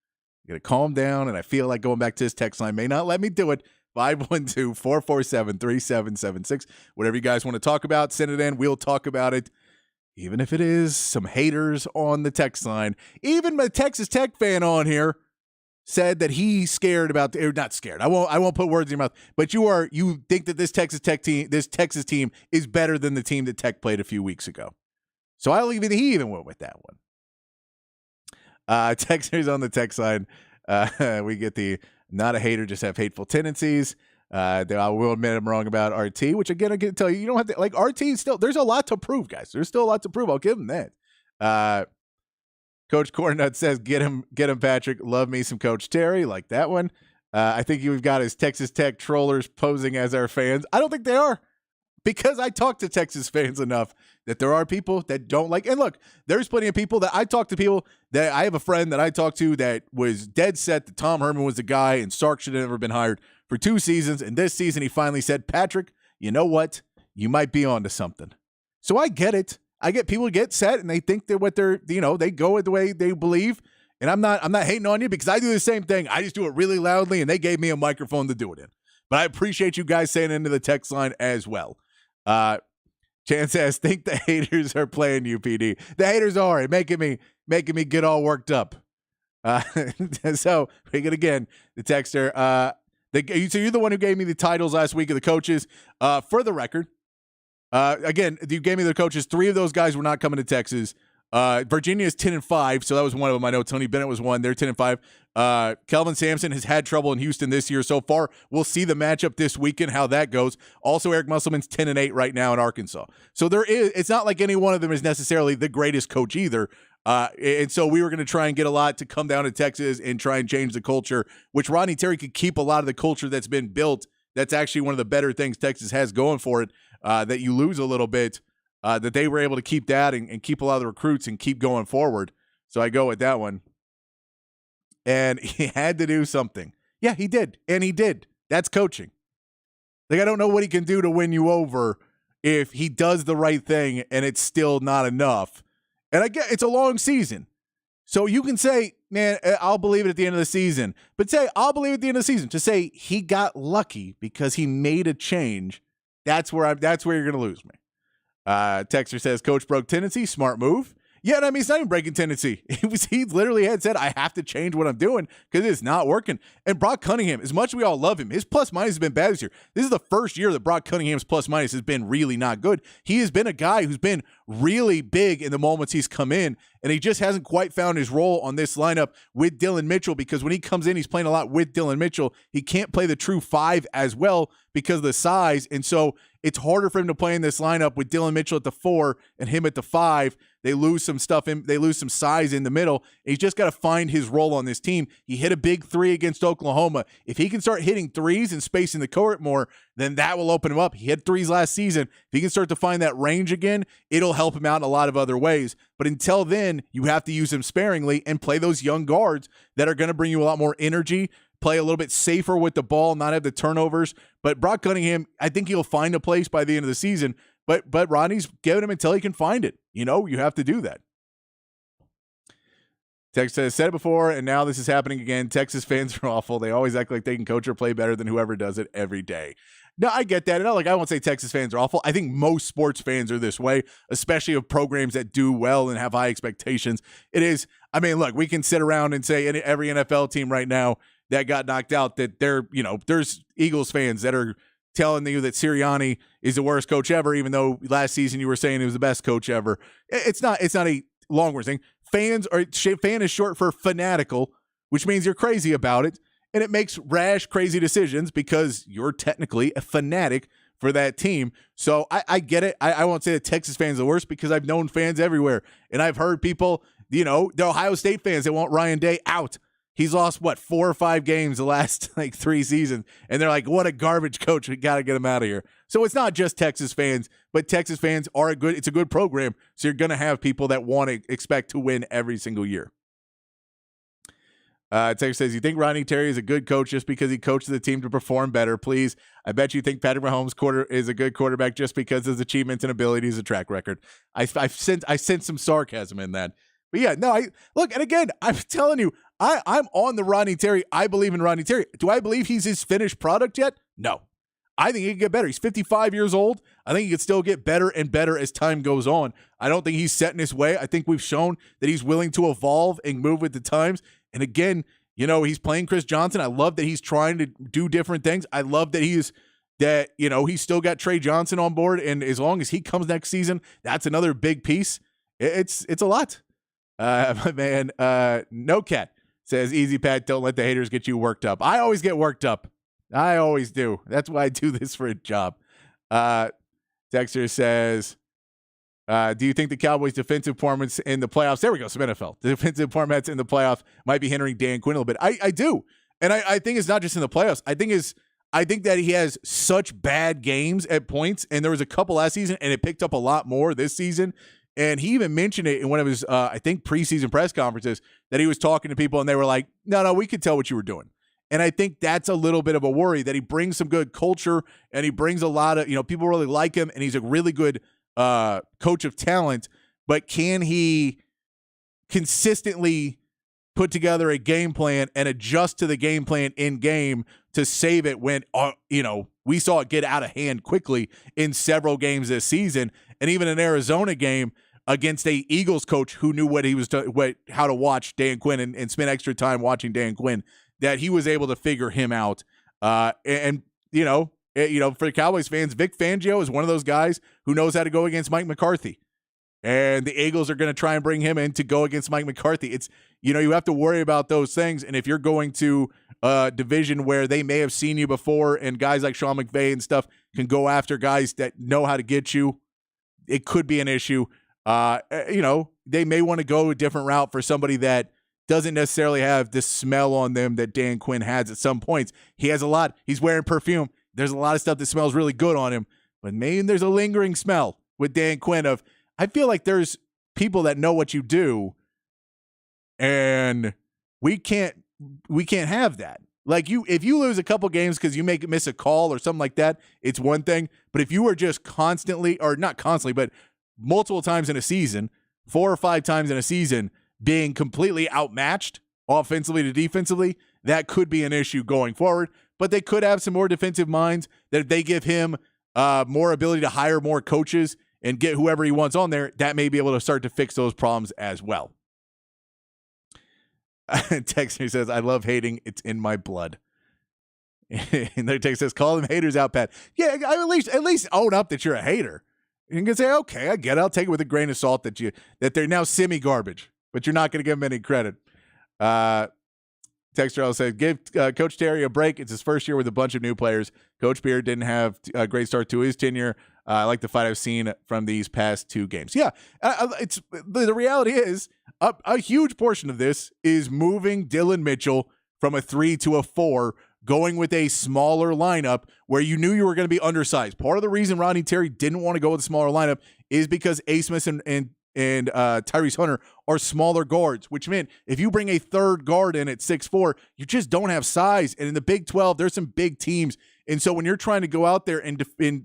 I got to calm down, and I feel like going back to this text line may not let me do it. 512-447-3776. Whatever you guys want to talk about, send it in. We'll talk about it. Even if it is some haters on the text line. Even my Texas Tech fan on here said that he's scared about not scared. I won't put words in your mouth, but you think that this Texas team is better than the team that Tech played a few weeks ago. So he even went with that one. Texters on the text line. We get the not a hater, just have hateful tendencies. I will admit I'm wrong about RT, which again, I can tell you, you don't have to like RT still. There's a lot to prove, guys. There's still a lot to prove. I'll give him that. Coach Cornut says, get him, Patrick. Love me some Coach Terry. Like that one. I think we've got his Texas Tech trollers posing as our fans. I don't think they are, because I talk to Texas fans enough that there are people that don't like. And look, there's plenty of people that I talk to people that I have a friend that I talked to that was dead set that Tom Herman was the guy and Sark should have never been hired for 2 seasons. And this season he finally said, Patrick, you know what? You might be onto something. So I get it. I get people get set and they think that what they're, they go with the way they believe. And I'm not hating on you because I do the same thing. I just do it really loudly and they gave me a microphone to do it in. But I appreciate you guys saying into the text line as well. Chan says, think the haters are playing UPD. The haters are making me get all worked up. So we get again the texter. So you're the one who gave me the titles last week of the coaches. For the record, again, you gave me the coaches. 3 of those guys were not coming to Texas. Virginia is 10-5, so that was one of them. I know Tony Bennett was one. They're 10-5. Kelvin Sampson has had trouble in Houston this year so far. We'll see the matchup this weekend, how that goes. Also, Eric Musselman's 10-8 right now in Arkansas. So it's not like any one of them is necessarily the greatest coach either. And so we were going to try and get a lot to come down to Texas and try and change the culture, which Rodney Terry could keep a lot of the culture that's been built. That's actually one of the better things Texas has going for it, that you lose a little bit. That they were able to keep that and keep a lot of the recruits and keep going forward. So I go with that one. And he had to do something. Yeah, he did. And he did. That's coaching. Like, I don't know what he can do to win you over if he does the right thing and it's still not enough. And I get it's a long season. So you can say, man, I'll believe it at the end of the season. But say, I'll believe it at the end of the season. To say he got lucky because he made a change, that's where you're going to lose me. Texter says, Coach broke tendency, smart move. Yeah, I mean, it's not even breaking tendency. He literally had said, I have to change what I'm doing because it's not working. And Brock Cunningham, as much as we all love him, his plus-minus has been bad this year. This is the first year that Brock Cunningham's plus-minus has been really not good. He has been a guy who's been really big in the moments he's come in, and he just hasn't quite found his role on this lineup with Dillon Mitchell, because when he comes in, he's playing a lot with Dillon Mitchell. He can't play the true 5 as well because of the size, and so it's harder for him to play in this lineup with Dillon Mitchell at the 4 and him at the 5. They lose some stuff they lose some size in the middle. And he's just got to find his role on this team. He hit a big 3 against Oklahoma. If he can start hitting 3s and spacing the court more, then that will open him up. He hit 3s last season. If he can start to find that range again, it'll help him out in a lot of other ways. But until then, you have to use him sparingly and play those young guards that are going to bring you a lot more energy, play a little bit safer with the ball, not have the turnovers. But Brock Cunningham, I think he'll find a place by the end of the season. But Rodney's giving him until he can find it. You have to do that. Text says, said it before, and now this is happening again. Texas fans are awful. They always act like they can coach or play better than whoever does it every day. No, I get that. And I won't say Texas fans are awful. I think most sports fans are this way, especially of programs that do well and have high expectations. It is, look, we can sit around and say every NFL team right now that got knocked out that there's Eagles fans that are telling you that Sirianni is the worst coach ever, even though last season you were saying he was the best coach ever. It's not a long-word thing. Fan is short for fanatical, which means you're crazy about it. And it makes rash, crazy decisions because you're technically a fanatic for that team. So I get it. I won't say that Texas fans are the worst because I've known fans everywhere. And I've heard people, the Ohio State fans that want Ryan Day out. He's lost, 4 or 5 games the last 3 seasons, and they're like, what a garbage coach. We got to get him out of here. So it's not just Texas fans, but Texas fans it's a good program, so you're going to have people that want to expect to win every single year. Texas says, you think Rodney Terry is a good coach just because he coaches the team to perform better? Please. I bet you think Patrick Mahomes is a good quarterback just because of his achievements and abilities and track record. I sense some sarcasm in that. But yeah, no, look, and again, I'm telling you, I'm on the Rodney Terry. I believe in Rodney Terry. Do I believe he's his finished product yet? No. I think he can get better. He's 55 years old. I think he can still get better and better as time goes on. I don't think he's set in his way. I think we've shown that he's willing to evolve and move with the times. And again, he's playing Chris Johnson. I love that he's trying to do different things. I love that he's still got Trey Johnson on board. And as long as he comes next season, that's another big piece. It's a lot. My man, No Cat says, easy Pat, don't let the haters get you worked up. I always get worked up. I always do. That's why I do this for a job. Dexter says, do you think the Cowboys' defensive performance in the playoffs, there we go, some NFL, the defensive performance in the playoffs might be hindering Dan Quinn a little bit? I do. And I think it's not just in the playoffs. I think that he has such bad games at points, and there was a couple last season, and it picked up a lot more this season. And he even mentioned it in one of his, I think, preseason press conferences that he was talking to people, and they were like, no, we could tell what you were doing. And I think that's a little bit of a worry that he brings some good culture, and he brings a lot of, people really like him, and he's a really good coach of talent. But can he consistently put together a game plan and adjust to the game plan in game to save it when, we saw it get out of hand quickly in several games this season, and even an Arizona game against a Eagles coach who knew what he was how to watch Dan Quinn and spend extra time watching Dan Quinn, that he was able to figure him out. For the Cowboys fans, Vic Fangio is one of those guys who knows how to go against Mike McCarthy. And the Eagles are going to try and bring him in to go against Mike McCarthy. It's, you have to worry about those things. And if you're going to a division where they may have seen you before and guys like Sean McVay and stuff can go after guys that know how to get you, it could be an issue. They may want to go a different route for somebody that doesn't necessarily have the smell on them that Dan Quinn has at some points. He has a lot. He's wearing perfume. There's a lot of stuff that smells really good on him. But maybe there's a lingering smell with Dan Quinn of, I feel like there's people that know what you do, and we can't have that. Like if you lose a couple games because you miss a call or something like that, it's one thing. But if you are just constantly, or not constantly, but multiple times in a season, 4 or 5 times in a season, being completely outmatched offensively to defensively, that could be an issue going forward. But they could have some more defensive minds that if they give him more ability to hire more coaches and get whoever he wants on there, that may be able to start to fix those problems as well. Texter says, I love hating. It's in my blood. And their text says, call them haters out, Pat. Yeah, at least own up that you're a hater. You can say, okay, I get it. I'll take it with a grain of salt that they're now semi-garbage, but you're not going to give them any credit. Texter also said, give Coach Terry a break. It's his first year with a bunch of new players. Coach Beard didn't have a great start to his tenure. I like the fight I've seen from these past 2 games. Yeah, it's the reality is a huge portion of this is moving Dylan Mitchell from a 3 to a 4, going with a smaller lineup where you knew you were going to be undersized. Part of the reason Rodney Terry didn't want to go with a smaller lineup is because A. Smith and Tyrese Hunter are smaller guards, which meant if you bring a third guard in at 6'4", you just don't have size. And in the Big 12, there's some big teams. And so when you're trying to go out there and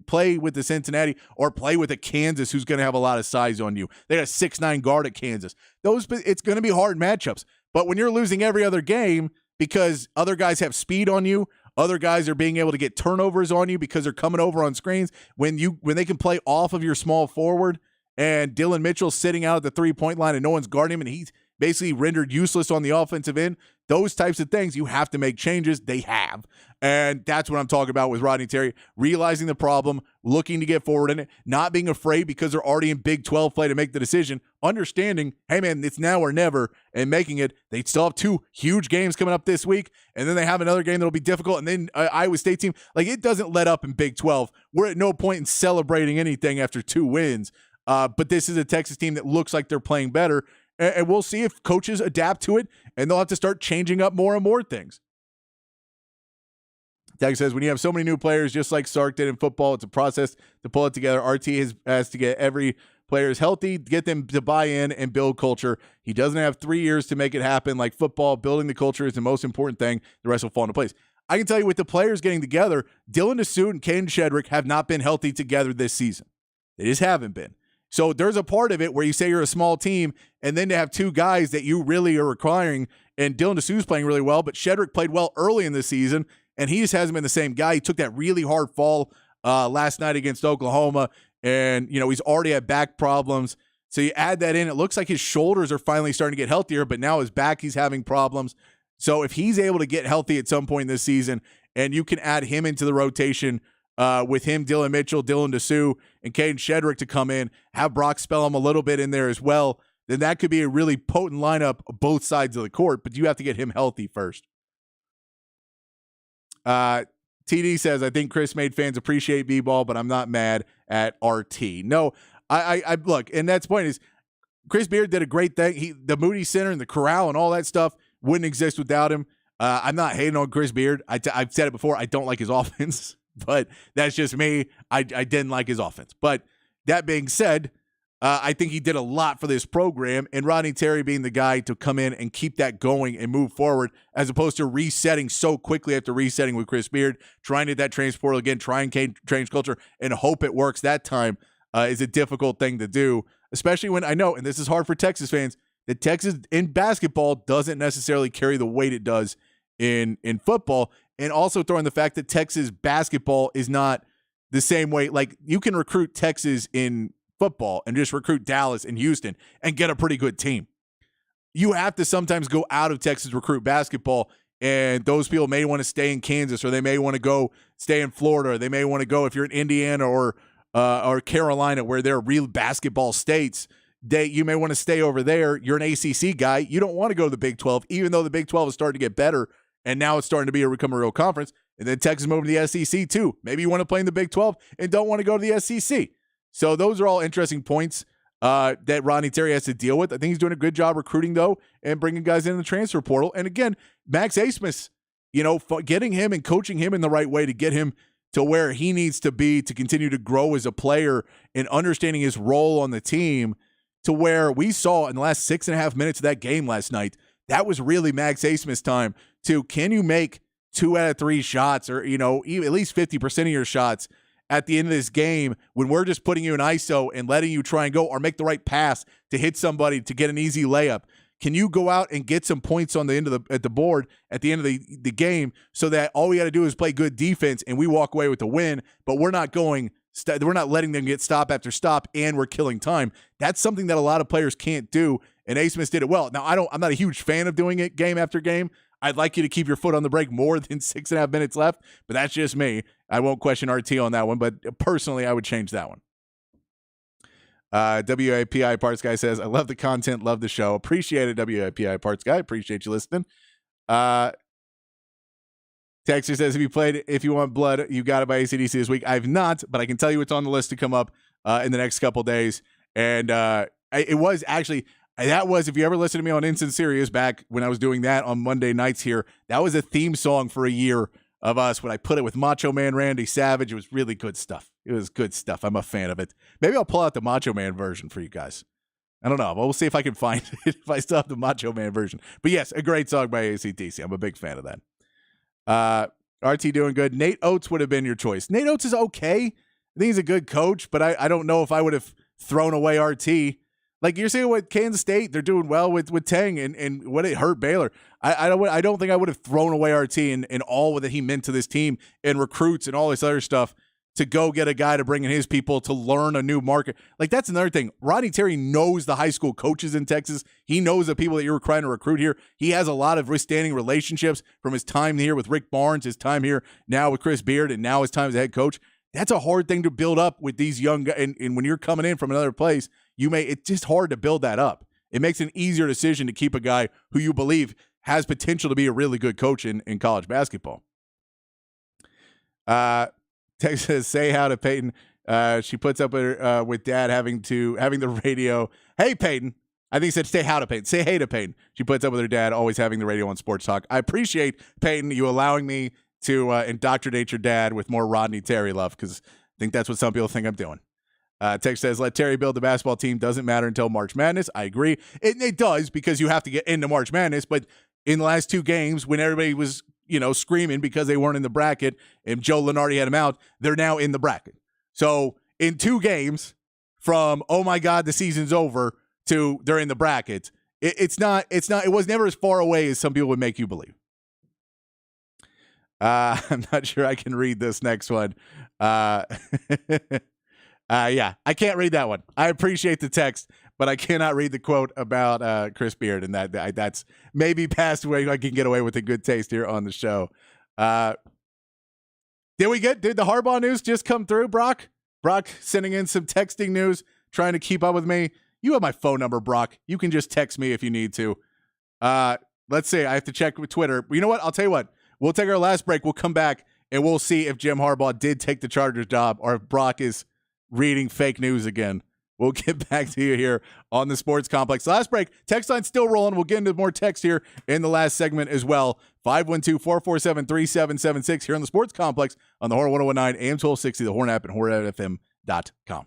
play with the Cincinnati or play with a Kansas who's going to have a lot of size on you, they got a 6'9" guard at Kansas. It's going to be hard matchups. But when you're losing every other game because other guys have speed on you, other guys are being able to get turnovers on you because they're coming over on screens, when they can play off of your small forward, and Dylan Mitchell's sitting out at the 3-point line and no one's guarding him and he's basically rendered useless on the offensive end, those types of things, you have to make changes. They have. And that's what I'm talking about with Rodney Terry, realizing the problem, looking to get forward in it, not being afraid because they're already in Big 12 play to make the decision, understanding, hey, man, it's now or never, and making it. They still have 2 huge games coming up this week, and then they have another game that'll be difficult, and then Iowa State team. Like, it doesn't let up in Big 12. We're at no point in celebrating anything after 2 wins. But this is a Texas team that looks like they're playing better. and we'll see if coaches adapt to it, and they'll have to start changing up more and more things. Tag says, when you have so many new players, just like Sark did in football, it's a process to pull it together. RT has to get every player healthy, get them to buy in and build culture. He doesn't have 3 years to make it happen. Like football, building the culture is the most important thing. The rest will fall into place. I can tell you with the players getting together, Dylan DeSutte and Caden Shedrick have not been healthy together this season. They just haven't been. So there's a part of it where you say you're a small team, and then to have two guys that you really are requiring, and Dylan DeSutte's playing really well, but Shedrick played well early in the season, and he just hasn't been the same guy. He took that really hard fall last night against Oklahoma, and he's already had back problems. So you add that in, it looks like his shoulders are finally starting to get healthier, but now his back, he's having problems. So if he's able to get healthy at some point this season, and you can add him into the rotation with him, Dylan Mitchell, Dylan DeSutte, and Caden Shedrick to come in, have Brock Spellum a little bit in there as well, then that could be a really potent lineup both sides of the court, but you have to get him healthy first. TD says, I think Chris made fans appreciate B-ball, but I'm not mad at RT. No, I look, and that's the point is Chris Beard did a great thing. The Moody Center and the Corral and all that stuff wouldn't exist without him. I'm not hating on Chris Beard. I've said it before. I don't like his offense, but that's just me. I didn't like his offense. But that being said, I think he did a lot for this program, and Rodney Terry being the guy to come in and keep that going and move forward, as opposed to resetting so quickly after resetting with Chris Beard, trying to hit that transfer portal again, trying to change culture, and hope it works that time is a difficult thing to do, especially when I know, and this is hard for Texas fans, that Texas in basketball doesn't necessarily carry the weight it does in football, and also throwing the fact that Texas basketball is not the same way. Like, you can recruit Texas in football and just recruit Dallas and Houston and get a pretty good team. You have to sometimes go out of Texas, recruit basketball, and those people may want to stay in Kansas, or they may want to go stay in Florida, or they may want to go, if you're in Indiana or Carolina, where they're real basketball states, you may want to stay over there. You're an ACC guy. You don't want to go to the Big 12, even though the Big 12 is starting to get better, and now it's starting to become a real conference. And then Texas moving to the SEC too. Maybe you want to play in the Big 12 and don't want to go to the SEC. So those are all interesting points that Rodney Terry has to deal with. I think he's doing a good job recruiting, though, and bringing guys in the transfer portal. And again, Max Abmas, getting him and coaching him in the right way to get him to where he needs to be to continue to grow as a player and understanding his role on the team, to where we saw in the last 6.5 minutes of that game last night, that was really Max Abmas' time to, can you make 2 out of 3 shots, or, at least 50% of your shots at the end of this game, when we're just putting you in ISO and letting you try and go or make the right pass to hit somebody to get an easy layup? Can you go out and get some points on the end of the board at the end of the game, so that all we got to do is play good defense and we walk away with the win, but we're not we're not letting them get stop after stop, and we're killing time. That's something that a lot of players can't do, and Abmas did it well. Now, I'm not a huge fan of doing it game after game. I'd like you to keep your foot on the brake more than 6.5 minutes left, but that's just me. I won't question RT on that one, but personally, I would change that one. WAPI Parts Guy says, I love the content, love the show. Appreciate it, WAPI Parts Guy. Appreciate you listening. Texter says, if you want blood, you got it by AC/DC this week. I've not, but I can tell you it's on the list to come up in the next couple days. And it was actually, that was, if you ever listen to me on Instant Serious back when I was doing that on Monday nights here, that was a theme song for a year of us when I put it with Macho Man Randy Savage. It was really good stuff. It was good stuff. I'm a fan of it. Maybe I'll pull out the Macho Man version for you guys. I don't know. We'll see if I can find it, if I still have the Macho Man version. But yes, a great song by AC/DC. I'm a big fan of that. RT doing good. Nate Oates would have been your choice. Nate Oates is okay. I think he's a good coach, but I don't know if I would have thrown away RT. Like you're saying with Kansas State, they're doing well with Tang and what it hurt Baylor. I don't think I would have thrown away RT and all that he meant to this team and recruits and all this other stuff to go get a guy to bring in his people to learn a new market. Like, that's another thing. Rodney Terry knows the high school coaches in Texas. He knows the people that you're trying to recruit here. He has a lot of standing relationships from his time here with Rick Barnes, his time here now with Chris Beard, and now his time as a head coach. That's a hard thing to build up with these young guys. And when you're coming in from another place, it's just hard to build that up. It makes an easier decision to keep a guy who you believe has potential to be a really good coach in college basketball. Text says, say how to Peyton. She puts up with Dad having the radio. Hey, Peyton, I think he said say how to Peyton. Say hey to Peyton. She puts up with her dad, always having the radio on Sports Talk. I appreciate, Peyton, you allowing me to indoctrinate your dad with more Rodney Terry love, because I think that's what some people think I'm doing. Text says, let Terry build the basketball team. Doesn't matter until March Madness. I agree. It does, because you have to get into March Madness. But in the last 2 games, when everybody was, screaming because they weren't in the bracket and Joe Lunardi had them out, they're now in the bracket. So in 2 games, from, oh my God, the season's over, to they're in the bracket, it was never as far away as some people would make you believe. I'm not sure I can read this next one. Yeah, I can't read that one. I appreciate the text, but I cannot read the quote about Chris Beard, and that's maybe past where I can get away with a good taste here on the show. Did the Harbaugh news just come through, Brock? Brock sending in some texting news, trying to keep up with me. You have my phone number, Brock. You can just text me if you need to. Let's see. I have to check with Twitter. You know what? I'll tell you what. We'll take our last break. We'll come back, and we'll see if Jim Harbaugh did take the Chargers job or if Brock is reading fake news again. We'll get back to you here on the Sports Complex. Last break. Text line still rolling. We'll get into more text here in the last segment as well. 512-447-3776 here on the Sports Complex on the Horn 1019 AM 1260, the Horn app, and hornfm.com.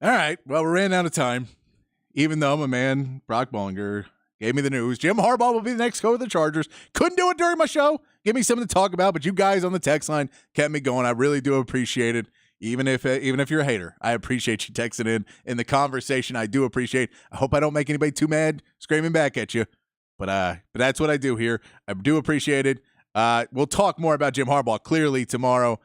All right. Well, we ran out of time. Even though my man, Brock Bollinger, gave me the news. Jim Harbaugh will be the next coach of the Chargers. Couldn't do it during my show. Give me something to talk about, but you guys on the text line kept me going. I really do appreciate it. Even if you're a hater, I appreciate you texting in the conversation. I do appreciate. I hope I don't make anybody too mad screaming back at you, but that's what I do here. I do appreciate it. We'll talk more about Jim Harbaugh clearly tomorrow.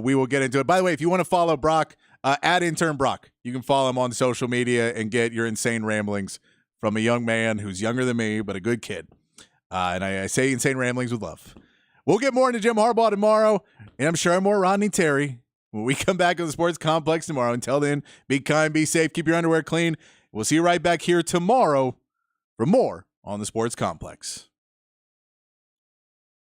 We will get into it. By the way, if you want to follow Brock, at Intern Brock, you can follow him on social media and get your insane ramblings from a young man who's younger than me, but a good kid. And I say insane ramblings with love. We'll get more into Jim Harbaugh tomorrow, and I'm sure more Rodney Terry when we come back on the Sports Complex tomorrow. Until then, be kind, be safe, keep your underwear clean. We'll see you right back here tomorrow for more on the Sports Complex.